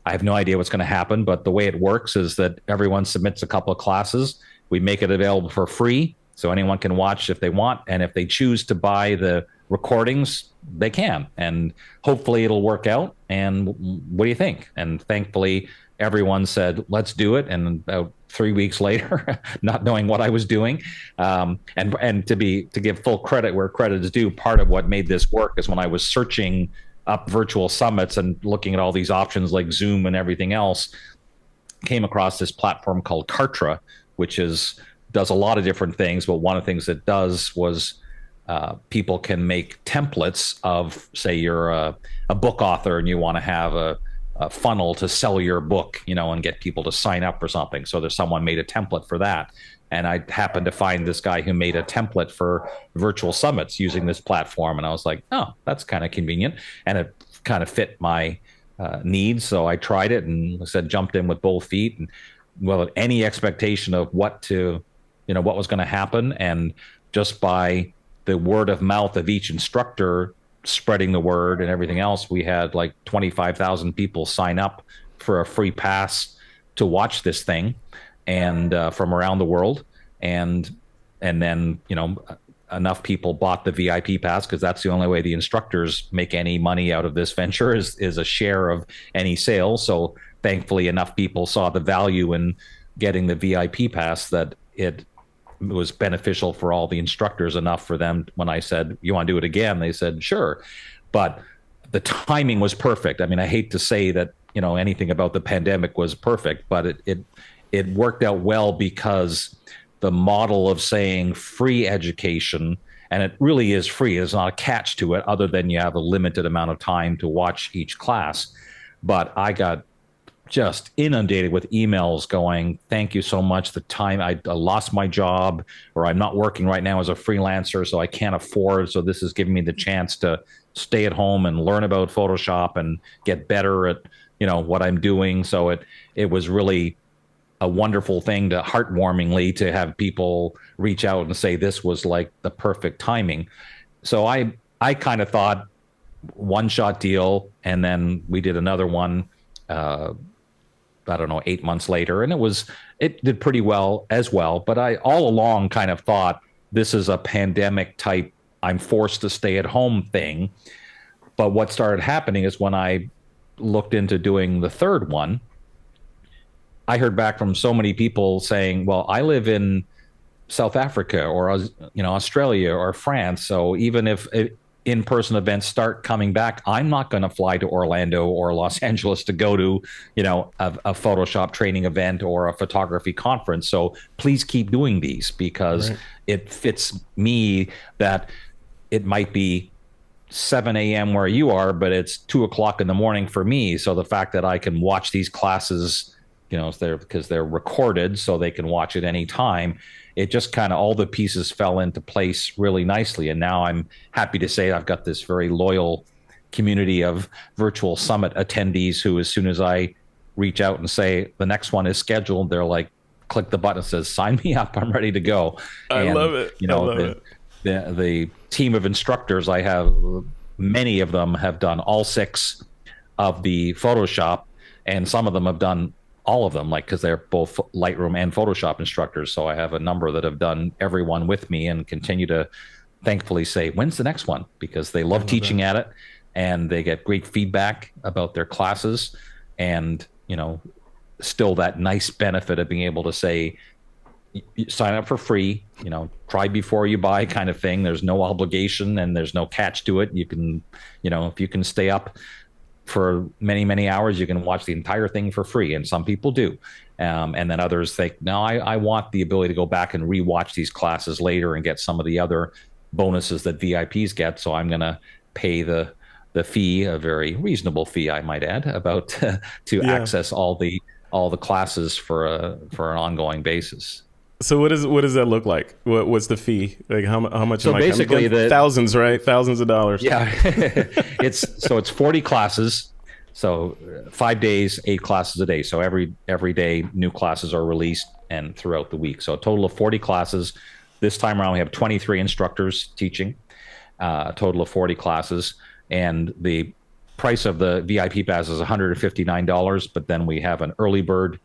I have no idea what's going to happen. But the way it works is that everyone submits a couple of classes. We make it available for free, so anyone can watch if they want. And if they choose to buy the recordings, they can. And hopefully it'll work out. And what do you think? And thankfully, everyone said, let's do it. And about 3 weeks later, not knowing what I was doing, and to give full credit where credit is due, part of what made this work is when I was searching up virtual summits and looking at all these options like Zoom and everything else, came across this platform called Kartra, which does a lot of different things. But one of the things it does was people can make templates of, say you're a book author and you want to have funnel to sell your book, and get people to sign up for something. So there's someone made a template for that. And I happened to find this guy who made a template for virtual summits using this platform. And I was like, oh, that's kind of convenient. And it kind of fit my needs. So I tried it and I said, jumped in with both feet, and without any expectation of what was going to happen. And just by the word of mouth of each instructor spreading the word and everything else, we had like 25,000 people sign up for a free pass to watch this thing, and from around the world. And then, enough people bought the VIP pass, because that's the only way the instructors make any money out of this venture is a share of any sales. So thankfully enough people saw the value in getting the VIP pass that it was beneficial for all the instructors enough for them. When I said, you want to do it again? They said, sure. But the timing was perfect. I mean, I hate to say that, anything about the pandemic was perfect, but it worked out well, because the model of saying free education, and it really is free, there's not a catch to it other than you have a limited amount of time to watch each class. But I got just inundated with emails going, thank you so much. The time I lost my job, or I'm not working right now as a freelancer, so I can't afford. So this is giving me the chance to stay at home and learn about Photoshop and get better at, what I'm doing. So it was really a wonderful thing, to heartwarmingly to have people reach out and say this was like the perfect timing. So I kind of thought one shot deal, and then we did another one, I don't know, 8 months later, and it did pretty well as well. But I all along kind of thought this is a pandemic type, I'm forced to stay at home thing. But what started happening is when I looked into doing the third one, I heard back from so many people saying, well, I live in South Africa or, Australia or France. So even if in-person events start coming back, I'm not going to fly to Orlando or Los Angeles to go to, a Photoshop training event or a photography conference. So please keep doing these, because it fits me that it might be 7 a.m. where you are, but it's 2 o'clock in the morning for me. So the fact that I can watch these classes, because they're recorded, so they can watch at any time, it just kind of all the pieces fell into place really nicely. And now I'm happy to say I've got this very loyal community of virtual summit attendees who, as soon as I reach out and say the next one is scheduled, they're like, click the button that says, sign me up, I'm ready to go. I love it. The team of instructors I have, many of them have done all 6 of the Photoshop, and some of them have done all of them, because they're both Lightroom and Photoshop instructors. So I have a number that have done every one with me and continue to thankfully say, when's the next one? Because they love teaching at it, and they get great feedback about their classes. And, still that nice benefit of being able to say, sign up for free, try before you buy kind of thing. There's no obligation and there's no catch to it. You can, if you can stay up for many, many hours, you can watch the entire thing for free. And some people do. And then others think, no, I want the ability to go back and rewatch these classes later and get some of the other bonuses that VIPs get. So I'm going to pay the fee, a very reasonable fee, I might add, about to access all the classes for an ongoing basis. So what does that look like? What's the fee? Like how much? So basically, thousands, right? Thousands of dollars. Yeah, it's 40 classes. So 5 days, 8 classes a day. So every day, new classes are released, and throughout the week. So a total of 40 classes. This time around, we have 23 instructors teaching. A total of 40 classes, and the price of the VIP pass is $159. But then we have an early bird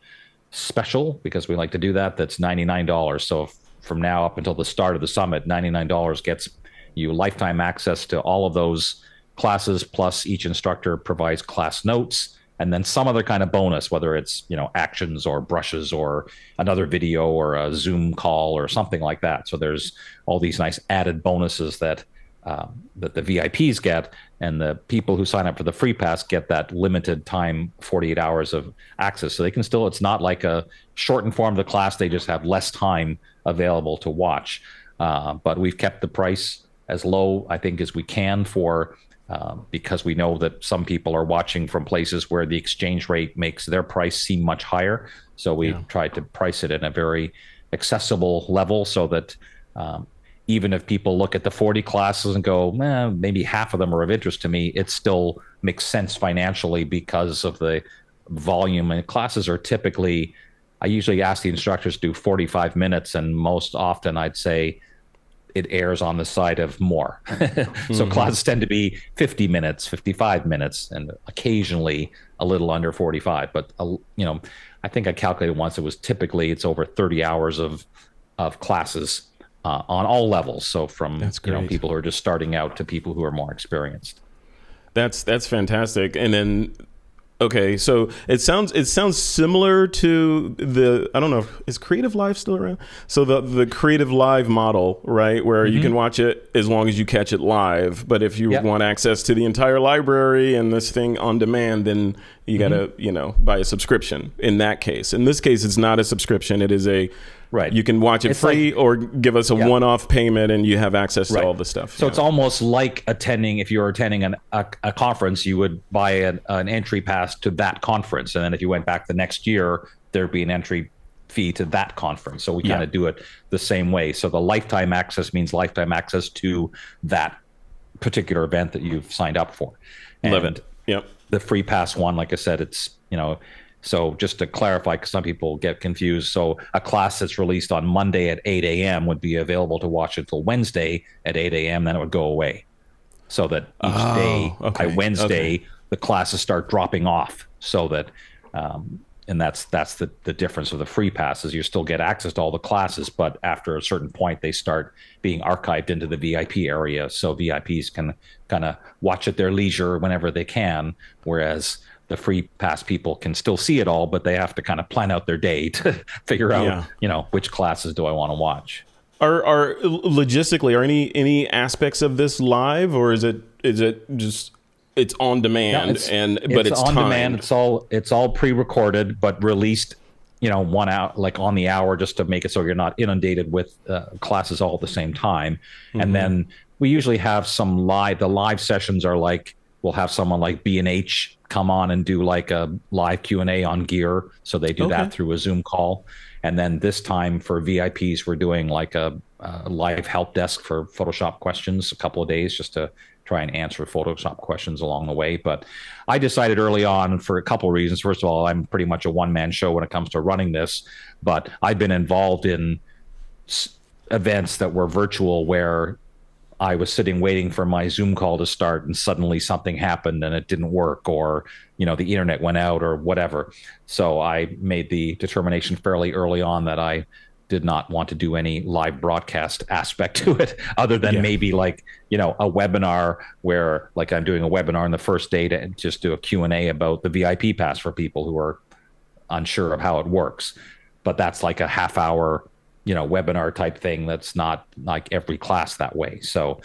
special, because we like to do that, that's $99. So from now up until the start of the summit, $99 gets you lifetime access to all of those classes, plus each instructor provides class notes and then some other kind of bonus, whether it's actions or brushes or another video or a Zoom call or something like that. So there's all these nice added bonuses that the VIPs get, and the people who sign up for the free pass get that limited time 48 hours of access. So they can still, it's not like a shortened form of the class, they just have less time available to watch. But we've kept the price as low, I think, as we can for because we know that some people are watching from places where the exchange rate makes their price seem much higher. So we tried to price it in a very accessible level so that even if people look at the 40 classes and go, maybe half of them are of interest to me, it still makes sense financially because of the volume. And classes are typically, I usually ask the instructors to do 45 minutes, and most often I'd say it airs on the side of more. So classes tend to be 50 minutes, 55 minutes, and occasionally a little under 45. But, I think I calculated once it's over 30 hours of classes on all levels. So from people who are just starting out to people who are more experienced. That's fantastic. And then, okay, so it sounds similar to the, I don't know, is Creative Live still around? So the Creative Live model, right, where you can watch it as long as you catch it live. But if you want access to the entire library and this thing on demand, then you got to, buy a subscription in that case. In this case, it's not a subscription. It is you can watch it free or give us a one-off payment and you have access to all the stuff. So it's almost like if you were attending a conference, you would buy an entry pass to that conference. And then if you went back the next year, there'd be an entry fee to that conference. So we kind of do it the same way. So the lifetime access means lifetime access to that particular event that you've signed up for. And love it. Yep. The free pass one, like I said, it's, so just to clarify, because some people get confused. So a class that's released on Monday at 8 a.m. would be available to watch until Wednesday at 8 a.m. Then it would go away. So that each day, by Wednesday, the classes start dropping off. So that, and that's the difference of the free passes. You still get access to all the classes, but after a certain point, they start being archived into the VIP area. So VIPs can kind of watch at their leisure whenever they can, whereas the free pass people can still see it all, but they have to kind of plan out their day to figure out, which classes do I want to watch. Are logistically, are any aspects of this live, or is it just it's on demand? But it's on demand. It's all pre-recorded, but released, 1 hour, like on the hour, just to make it so you're not inundated with classes all at the same time. And then we usually have the live sessions are like, we'll have someone like B&H come on and do like a live Q&A on gear. So they do that through a Zoom call. And then this time for VIPs, we're doing like a live help desk for Photoshop questions a couple of days just to try and answer Photoshop questions along the way. But I decided early on for a couple of reasons. First of all, I'm pretty much a one-man show when it comes to running this, but I've been involved in events that were virtual where I was sitting waiting for my Zoom call to start and suddenly something happened and it didn't work, or, the internet went out or whatever. So I made the determination fairly early on that I did not want to do any live broadcast aspect to it other than maybe like, a webinar where like I'm doing a webinar on the first day to just do a Q&A about the VIP pass for people who are unsure of how it works. But that's like a half hour webinar type thing. That's not like every class that way. So,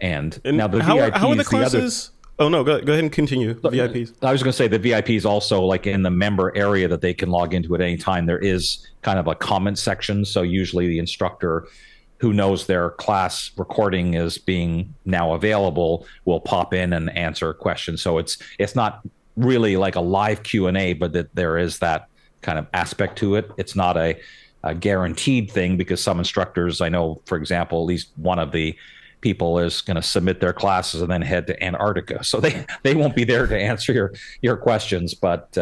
and now the VIPs, how are the classes? Oh no, go ahead and continue. VIPs. I was going to say the VIPs also, like in the member area that they can log into at any time, there is kind of a comment section. So usually the instructor who knows their class recording is being now available will pop in and answer questions. So it's not really like a live Q&A, but that there is that kind of aspect to it. It's not a guaranteed thing, because some instructors, I know, for example, at least one of the people is going to submit their classes and then head to Antarctica. So they won't be there to answer your questions, but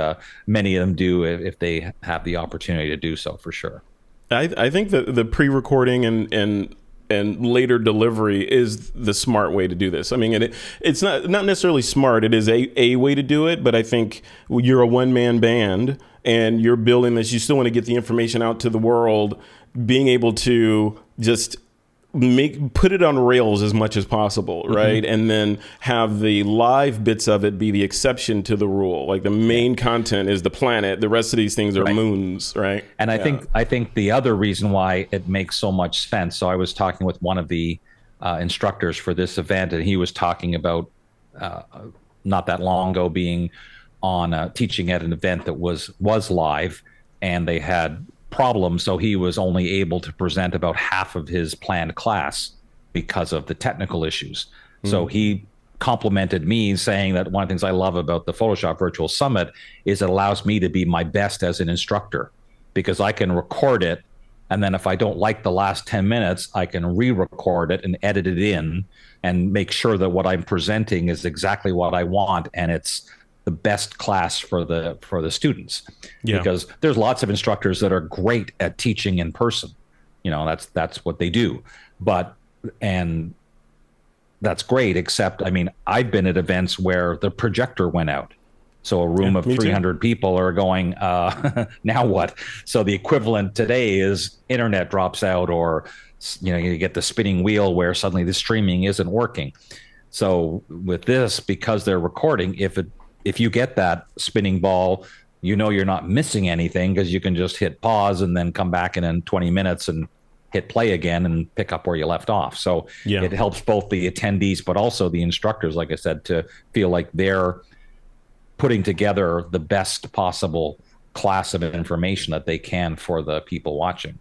many of them do if they have the opportunity to do so, for sure. I think that the pre-recording and later delivery is the smart way to do this. I mean, it's not necessarily smart. It is a way to do it, but I think you're a one-man band and you're building this. You still want to get the information out to the world, being able to just put it on rails as much as possible, right? And then have the live bits of it be the exception to the rule. Like the main content is the planet. The rest of these things are moons, right? And I think the other reason why it makes so much sense. So I was talking with one of the instructors for this event, and he was talking about not that long ago being on teaching at an event that was live, and they had problems, so he was only able to present about half of his planned class because of the technical issues. So he complimented me, saying that one of the things I love about the Photoshop Virtual Summit is it allows me to be my best as an instructor, because I can record it, and then if I don't like the last 10 minutes, I can re-record it and edit it in and make sure that what I'm presenting is exactly what I want, and it's the best class for the students. Because there's lots of instructors that are great at teaching in person. That's what they do. And that's great, except, I mean, I've been at events where the projector went out. So a room of 300 people are going, now what? So the equivalent today is internet drops out, or, you get the spinning wheel where suddenly the streaming isn't working. So with this, because they're recording, if you get that spinning ball, you're not missing anything, because you can just hit pause and then come back in 20 minutes and hit play again and pick up where you left off. So it helps both the attendees, but also the instructors, like I said, to feel like they're putting together the best possible class of information that they can for the people watching.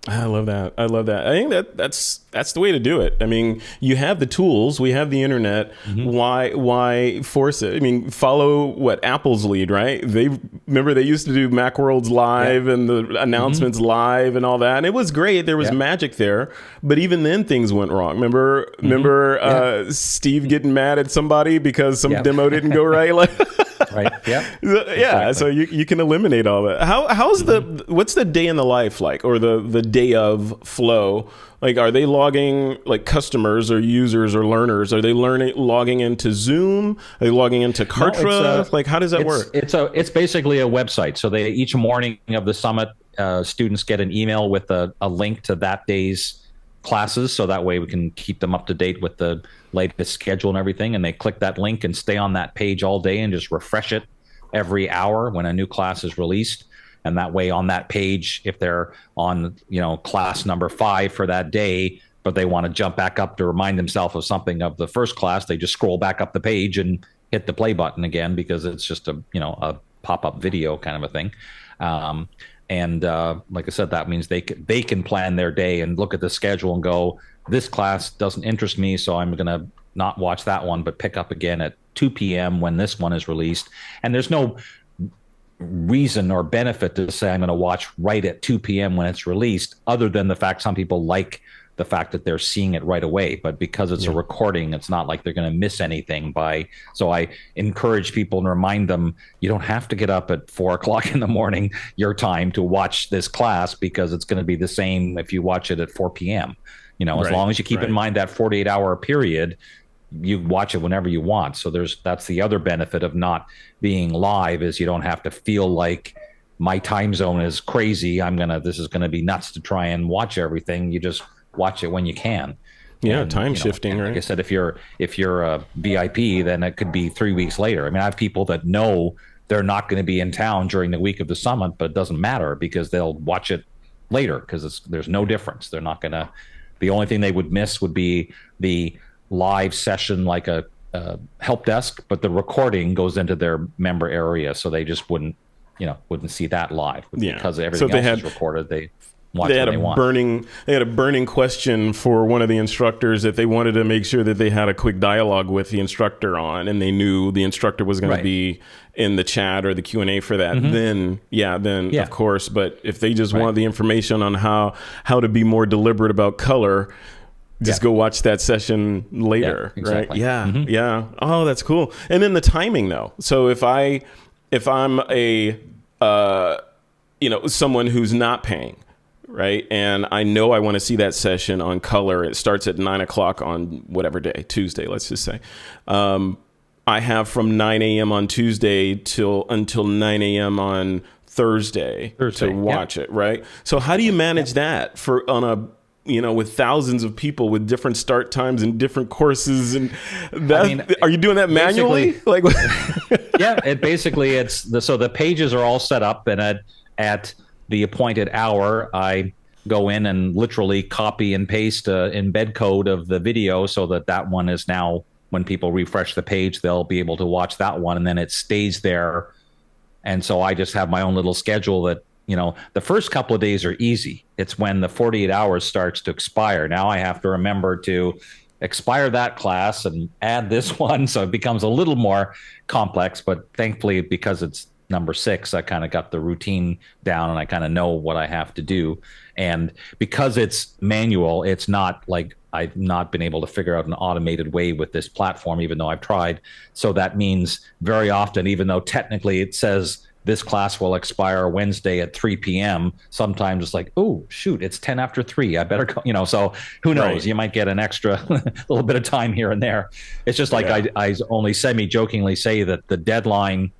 I love that. I think that's the way to do it. I mean, you have the tools, we have the internet. Why force it? I mean, follow what Apple's lead, right? They used to do Macworld's live and the announcements live and all that, and it was great. There was magic there, but even then things went wrong. Remember Steve getting mad at somebody because some demo didn't go right? Right. Yeah. Exactly. So you can eliminate all that. What's the day in the life like, or the day of flow? Like, are they logging, like, customers or users or learners? Are they logging into Zoom? Are they logging into Kartra? Like, how does that work? It's basically a website. So each morning of the summit, students get an email with a link to that day's classes, so that way we can keep them up to date with the latest schedule and everything, and they click that link and stay on that page all day and just refresh it every hour when a new class is released. And that way, on that page, if they're on class number 5 for that day, but they want to jump back up to remind themselves of something of the first class, they just scroll back up the page and hit the play button again, because it's just a pop-up video kind of a thing. And like I said, that means they can plan their day and look at the schedule and go, this class doesn't interest me, so I'm going to not watch that one, but pick up again at 2 p.m. when this one is released. And there's no reason or benefit to say I'm going to watch right at 2 p.m. when it's released, other than the fact some people like the fact that they're seeing it right away. But because it's a recording, it's not like they're going to miss anything so I encourage people and remind them, you don't have to get up at 4 o'clock in the morning, your time, to watch this class, because it's going to be the same if you watch it at 4 p.m. As long as you keep in mind that 48-hour period, you watch it whenever you want. So that's the other benefit of not being live, is you don't have to feel like my time zone is crazy. This is going to be nuts to try and watch everything. You just watch it when you can. Time shifting, right? Like I said, if you're a VIP, then it could be 3 weeks later. I mean, I have people that know they're not going to be in town during the week of the summit, but it doesn't matter, because they'll watch it later, because there's no difference. They're not going to. The only thing they would miss would be the live session, like a help desk, but the recording goes into their member area, so they just wouldn't see that live. Because everything else is recorded. They had a burning question for one of the instructors that they wanted to make sure that they had a quick dialogue with the instructor on, and they knew the instructor was going to be in the chat or the Q&A for that. Then of course. But if they just want the information on how to be more deliberate about color, just go watch that session later. Exactly. Right? Oh, that's cool. And then the timing, though. So if I'm a someone who's not paying, right, and I know I want to see that session on color, it starts at 9 o'clock on whatever day, Tuesday, let's just say. I have from 9 a.m. on Tuesday until 9 a.m. on Thursday to watch it, right? So how do you manage that with thousands of people with different start times and different courses, and are you doing that manually? Like, so the pages are all set up, and at the appointed hour, I go in and literally copy and paste embed code of the video, so that one is now, when people refresh the page, they'll be able to watch that one, and then it stays there. And so I just have my own little schedule that the first couple of days are easy. It's when the 48 hours starts to expire. Now I have to remember to expire that class and add this one. So it becomes a little more complex, but thankfully, because it's number 6, I kind of got the routine down and I kind of know what I have to do. And because it's manual, it's not like I've not been able to figure out an automated way with this platform, even though I've tried. So that means very often, even though technically it says this class will expire Wednesday at 3 p.m. Sometimes it's like, oh, shoot, it's 10 after 3. I better go, so who knows? Right. You might get an extra little bit of time here and there. It's just like I only semi-jokingly say that the deadline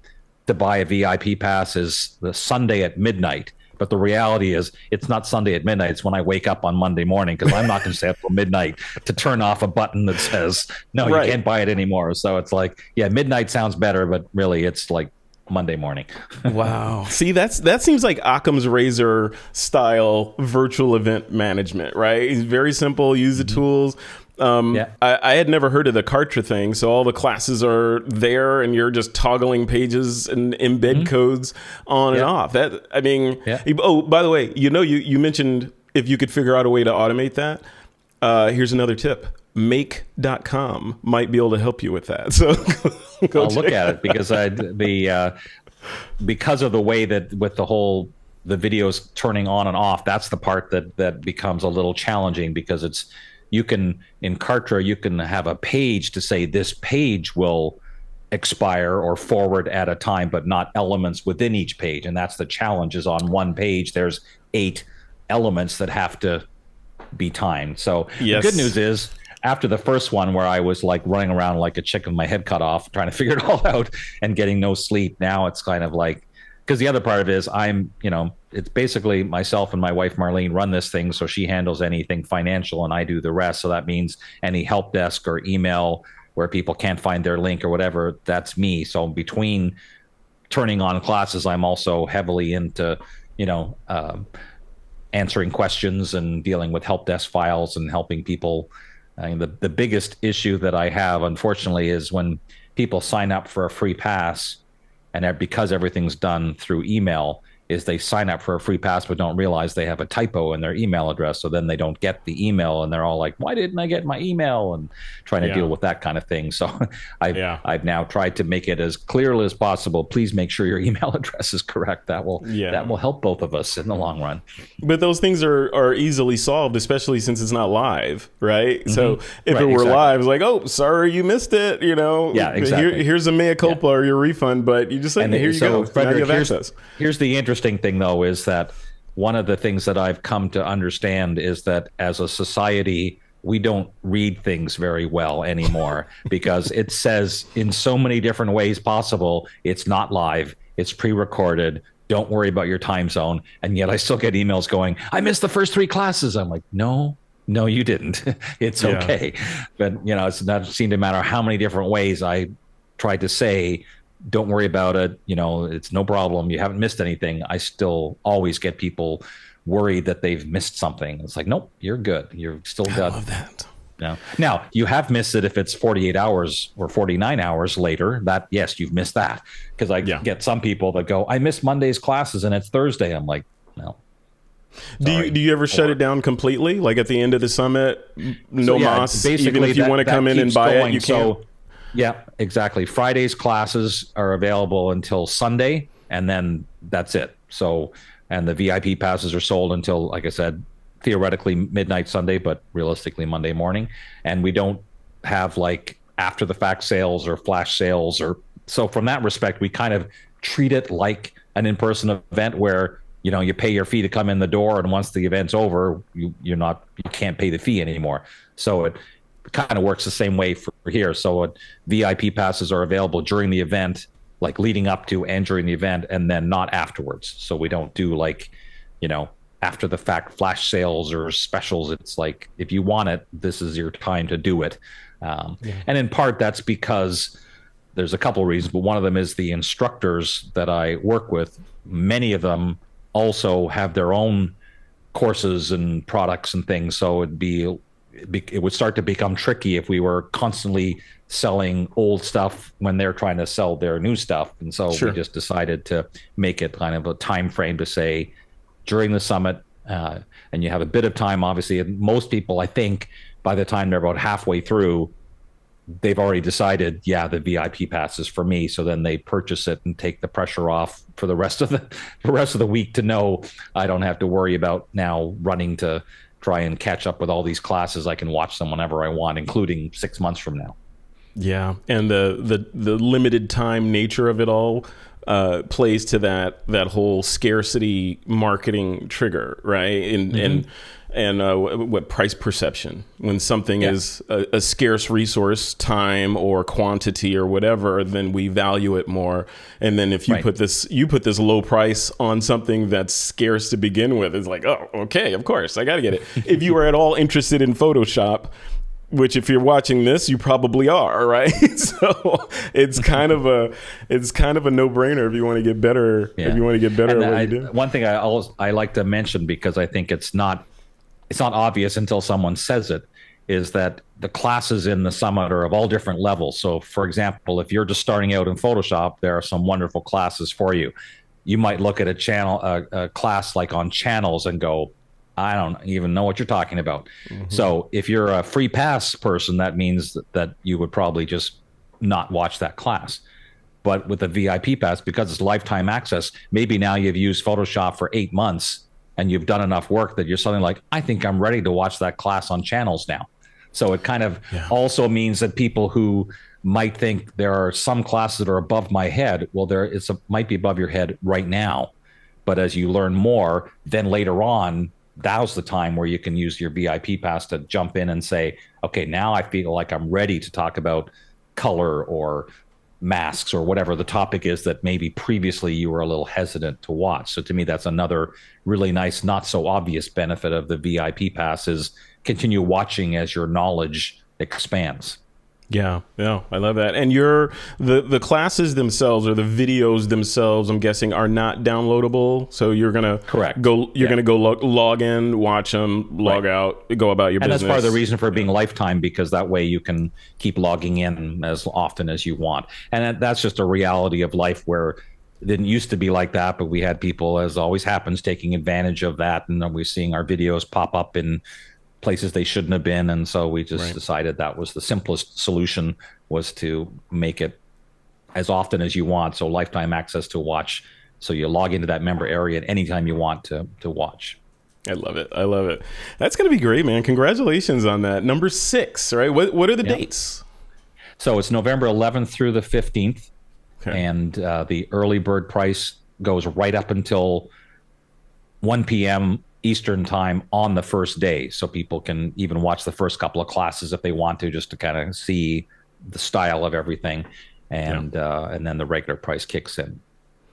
to buy a VIP pass is the Sunday at midnight. But the reality is it's not Sunday at midnight. It's when I wake up on Monday morning, because I'm not going to stay up till midnight to turn off a button that says, no, you can't buy it anymore. So it's like, yeah, midnight sounds better, but really it's like Monday morning. Wow. See, that seems like Occam's razor style virtual event management, right? It's very simple. Use the tools. I had never heard of the Kartra thing. So all the classes are there and you're just toggling pages and embed codes on and off. Oh, by the way, you mentioned if you could figure out a way to automate that. Here's another tip. Make.com might be able to help you with that. So I'll look at it, because because of the way that with the videos turning on and off, that's the part that becomes a little challenging, because in Kartra, you can have a page to say this page will expire or forward at a time, but not elements within each page. And that's the challenge, is on one page, there's 8 elements that have to be timed. So the good news is, after the first one, where I was like running around like a chicken with my head cut off, trying to figure it all out and getting no sleep, now it's kind of like, because the other part of it is it's basically myself and my wife Marlene run this thing, so she handles anything financial and I do the rest. So that means any help desk or email where people can't find their link or whatever, that's me. So between turning on classes, I'm also heavily into answering questions and dealing with help desk files and helping people. The biggest issue that I have, unfortunately, is when people sign up for a free pass, and because everything's done through email, is they sign up for a free pass but don't realize they have a typo in their email address. So then they don't get the email and they're all like, why didn't I get my email? And trying to deal with that kind of thing. So I've now tried to make it as clear as possible. Please make sure your email address is correct. That will help both of us in the long run. But those things are easily solved, especially since it's not live, right? So if it were live, it's like, oh, sorry, you missed it. Yeah, exactly. Here's a mea culpa or your refund, but you just say, here you go. Frederick, now you have access. Here's the interesting thing, though, is that one of the things that I've come to understand is that as a society, we don't read things very well anymore, because it says in so many different ways possible, it's not live, it's pre-recorded, don't worry about your time zone. And yet I still get emails going, I missed the first 3 classes. I'm like, no, you didn't. It's okay. But, it's not seem to matter how many different ways I tried to say, don't worry about it. It's no problem. You haven't missed anything. I still always get people worried that they've missed something. It's like, nope, you're good. You're still good. I love that. Now, you have missed it if it's 48 hours or 49 hours later. That, yes, you've missed that. Because I get some people that go, I missed Monday's classes and it's Thursday. I'm like, no. Do you ever shut it down completely? Like at the end of the summit, mas, even if you want to come in and buy it, you can't? Yeah, exactly. Friday's classes are available until Sunday, and then that's it. So, and the VIP passes are sold until, like I said, theoretically midnight Sunday, but realistically Monday morning. And we don't have like after the fact sales or flash sales, or so from that respect, we kind of treat it like an in-person event where, you pay your fee to come in the door, and once the event's over, you can't pay the fee anymore. So it kind of works the same way for here. So VIP passes are available during the event, like leading up to and during the event, and then not afterwards. So we don't do like, after the fact flash sales or specials. It's like, if you want it, this is your time to do it. And in part, that's because there's a couple of reasons, but one of them is the instructors that I work with. Many of them also have their own courses and products and things. So it'd be, it would start to become tricky if we were constantly selling old stuff when they're trying to sell their new stuff. And so we just decided to make it kind of a time frame to say during the summit, and you have a bit of time, obviously. And most people, I think, by the time they're about halfway through, they've already decided, yeah, the VIP pass is for me. So then they purchase it and take the pressure off for the rest of the week to know I don't have to worry about now running to try and catch up with all these classes. I can watch them whenever I want, including 6 months from now. Yeah, and the limited time nature of it all plays to that whole scarcity marketing trigger, right? And what price perception, when something is a scarce resource, time or quantity or whatever, then we value it more. And then if you put this low price on something that's scarce to begin with, it's like, oh, okay, of course, I got to get it. If you are at all interested in Photoshop, which if you're watching this, you probably are, right? So it's kind of a no-brainer if you want to get better. Yeah. If you want to get better at what you do. One thing I like to mention, because I think it's not obvious until someone says it, is that the classes in the summit are of all different levels. So, for example, if you're just starting out in Photoshop, there are some wonderful classes for you. You might look at a class like on channels and go, I don't even know what you're talking about. Mm-hmm. So if you're a free pass person, that means that you would probably just not watch that class. But with the VIP pass, because it's lifetime access, maybe now you've used Photoshop for 8 months and you've done enough work that you're suddenly like, I think I'm ready to watch that class on channels now. So it kind of also means that people who might think there are some classes that are above my head, well, might be above your head right now. But as you learn more, then later on, now's the time where you can use your VIP pass to jump in and say, okay, now I feel like I'm ready to talk about color or masks or whatever the topic is that maybe previously you were a little hesitant to watch. So to me, that's another really nice, not so obvious benefit of the VIP pass, is continue watching as your knowledge expands. Yeah, I love that. And the classes themselves, or the videos themselves, I'm guessing, are not downloadable. So you're gonna gonna go log in, watch them, log out, go about your business. And that's part of the reason for being lifetime, because that way you can keep logging in as often as you want. And that's just a reality of life where it didn't used to be like that, but we had people, as always happens, taking advantage of that, and then we're seeing our videos pop up in places they shouldn't have been. And so we just decided that was the simplest solution, was to make it as often as you want. So lifetime access to watch. So you log into that member area at any time you want to watch. I love it. That's going to be great, man. Congratulations on that. Number 6, right? What are the dates? So it's November 11th through the 15th. Okay. And the early bird price goes right up until 1 p.m. Eastern time on the first day. So people can even watch the first couple of classes if they want to, just to kind of see the style of everything. And then the regular price kicks in.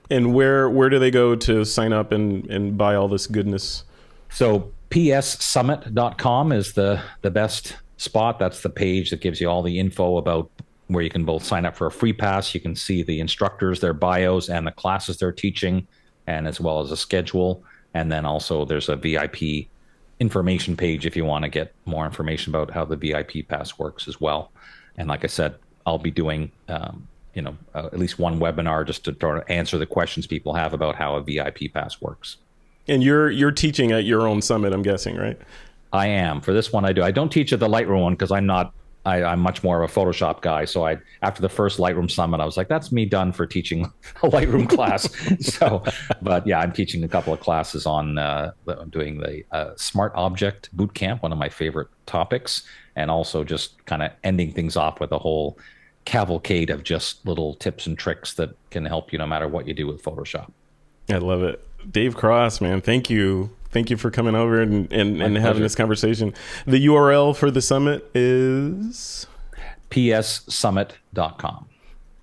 And where do they go to sign up and buy all this goodness? So pssummit.com is the best spot. That's the page that gives you all the info about where you can both sign up for a free pass. You can see the instructors, their bios, and the classes they're teaching, and as well as a schedule. And then also there's a VIP information page if you want to get more information about how the VIP pass works as well. And like I said, I'll be doing at least one webinar just to try to answer the questions people have about how a VIP pass works. And you're teaching at your own summit, I'm guessing, right? I am. For this one, I do. I don't teach at the Lightroom one because I'm much more of a Photoshop guy. So after the first Lightroom Summit, I was like, that's me done for teaching a Lightroom class. But yeah, I'm teaching a couple of classes on doing the Smart Object Bootcamp, one of my favorite topics, and also just kind of ending things off with a whole cavalcade of just little tips and tricks that can help you no matter what you do with Photoshop. I love it. Dave Cross, man, thank you. Thank you for coming over and having this conversation. The URL for the summit is pssummit.com.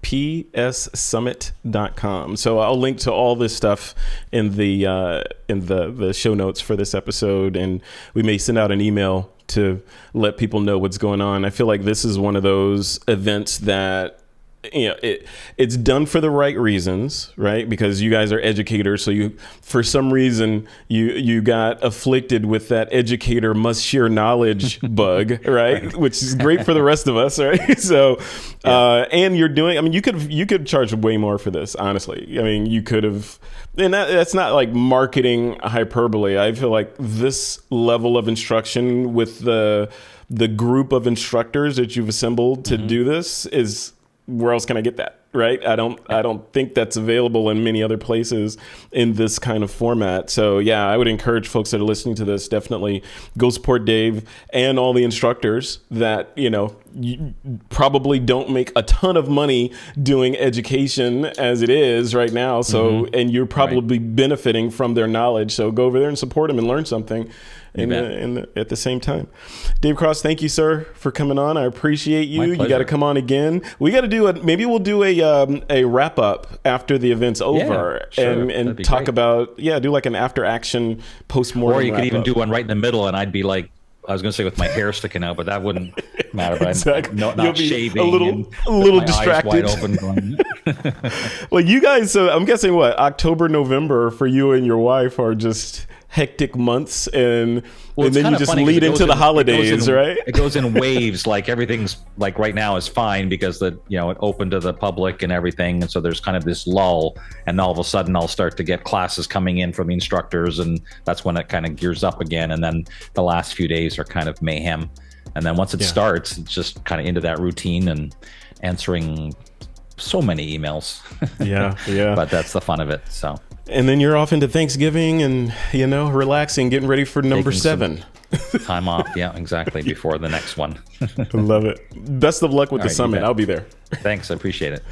pssummit.com. So I'll link to all this stuff in the show notes for this episode, and we may send out an email to let people know what's going on. I feel like this is one of those events that it's done for the right reasons, right? Because you guys are educators, so you, for some reason, you got afflicted with that educator must share knowledge bug, right? Which is great for the rest of us, right? So, and you're doing. I mean, you could charge way more for this, honestly. I mean, you could have, and that's not like marketing hyperbole. I feel like this level of instruction with the group of instructors that you've assembled to do this is, where else can I get that? Right? I don't think that's available in many other places in this kind of format. So yeah, I would encourage folks that are listening to this, definitely go support Dave and all the instructors that, you probably don't make a ton of money doing education as it is right now. So, and you're probably benefiting from their knowledge. So go over there and support them and learn something. At the same time. Dave Cross, thank you, sir, for coming on. I appreciate you. You got to come on again. We got to do maybe we'll do a wrap up after the event's over, and talk about, do like an after action post-mortem. Or you could even do one right in the middle, and I'd be like, I was going to say with my hair sticking out, but that wouldn't matter. But exactly. I'm not shaving. A little distracted. Eyes wide open. Well, you guys, so I'm guessing what, October, November for you and your wife are just hectic months, and then you just lead into the holidays, right? It goes in waves. Like everything's like right now is fine because it opened to the public and everything, and so there's kind of this lull, and all of a sudden I'll start to get classes coming in from the instructors, and that's when it kind of gears up again. And then the last few days are kind of mayhem, and then once it starts, it's just kind of into that routine and answering so many emails. Yeah. But that's the fun of it. So. And then you're off into Thanksgiving and, relaxing, getting ready for number 7. Time off. Yeah, exactly. Before the next one. I love it. Best of luck with the summit. I'll be there. Thanks. I appreciate it.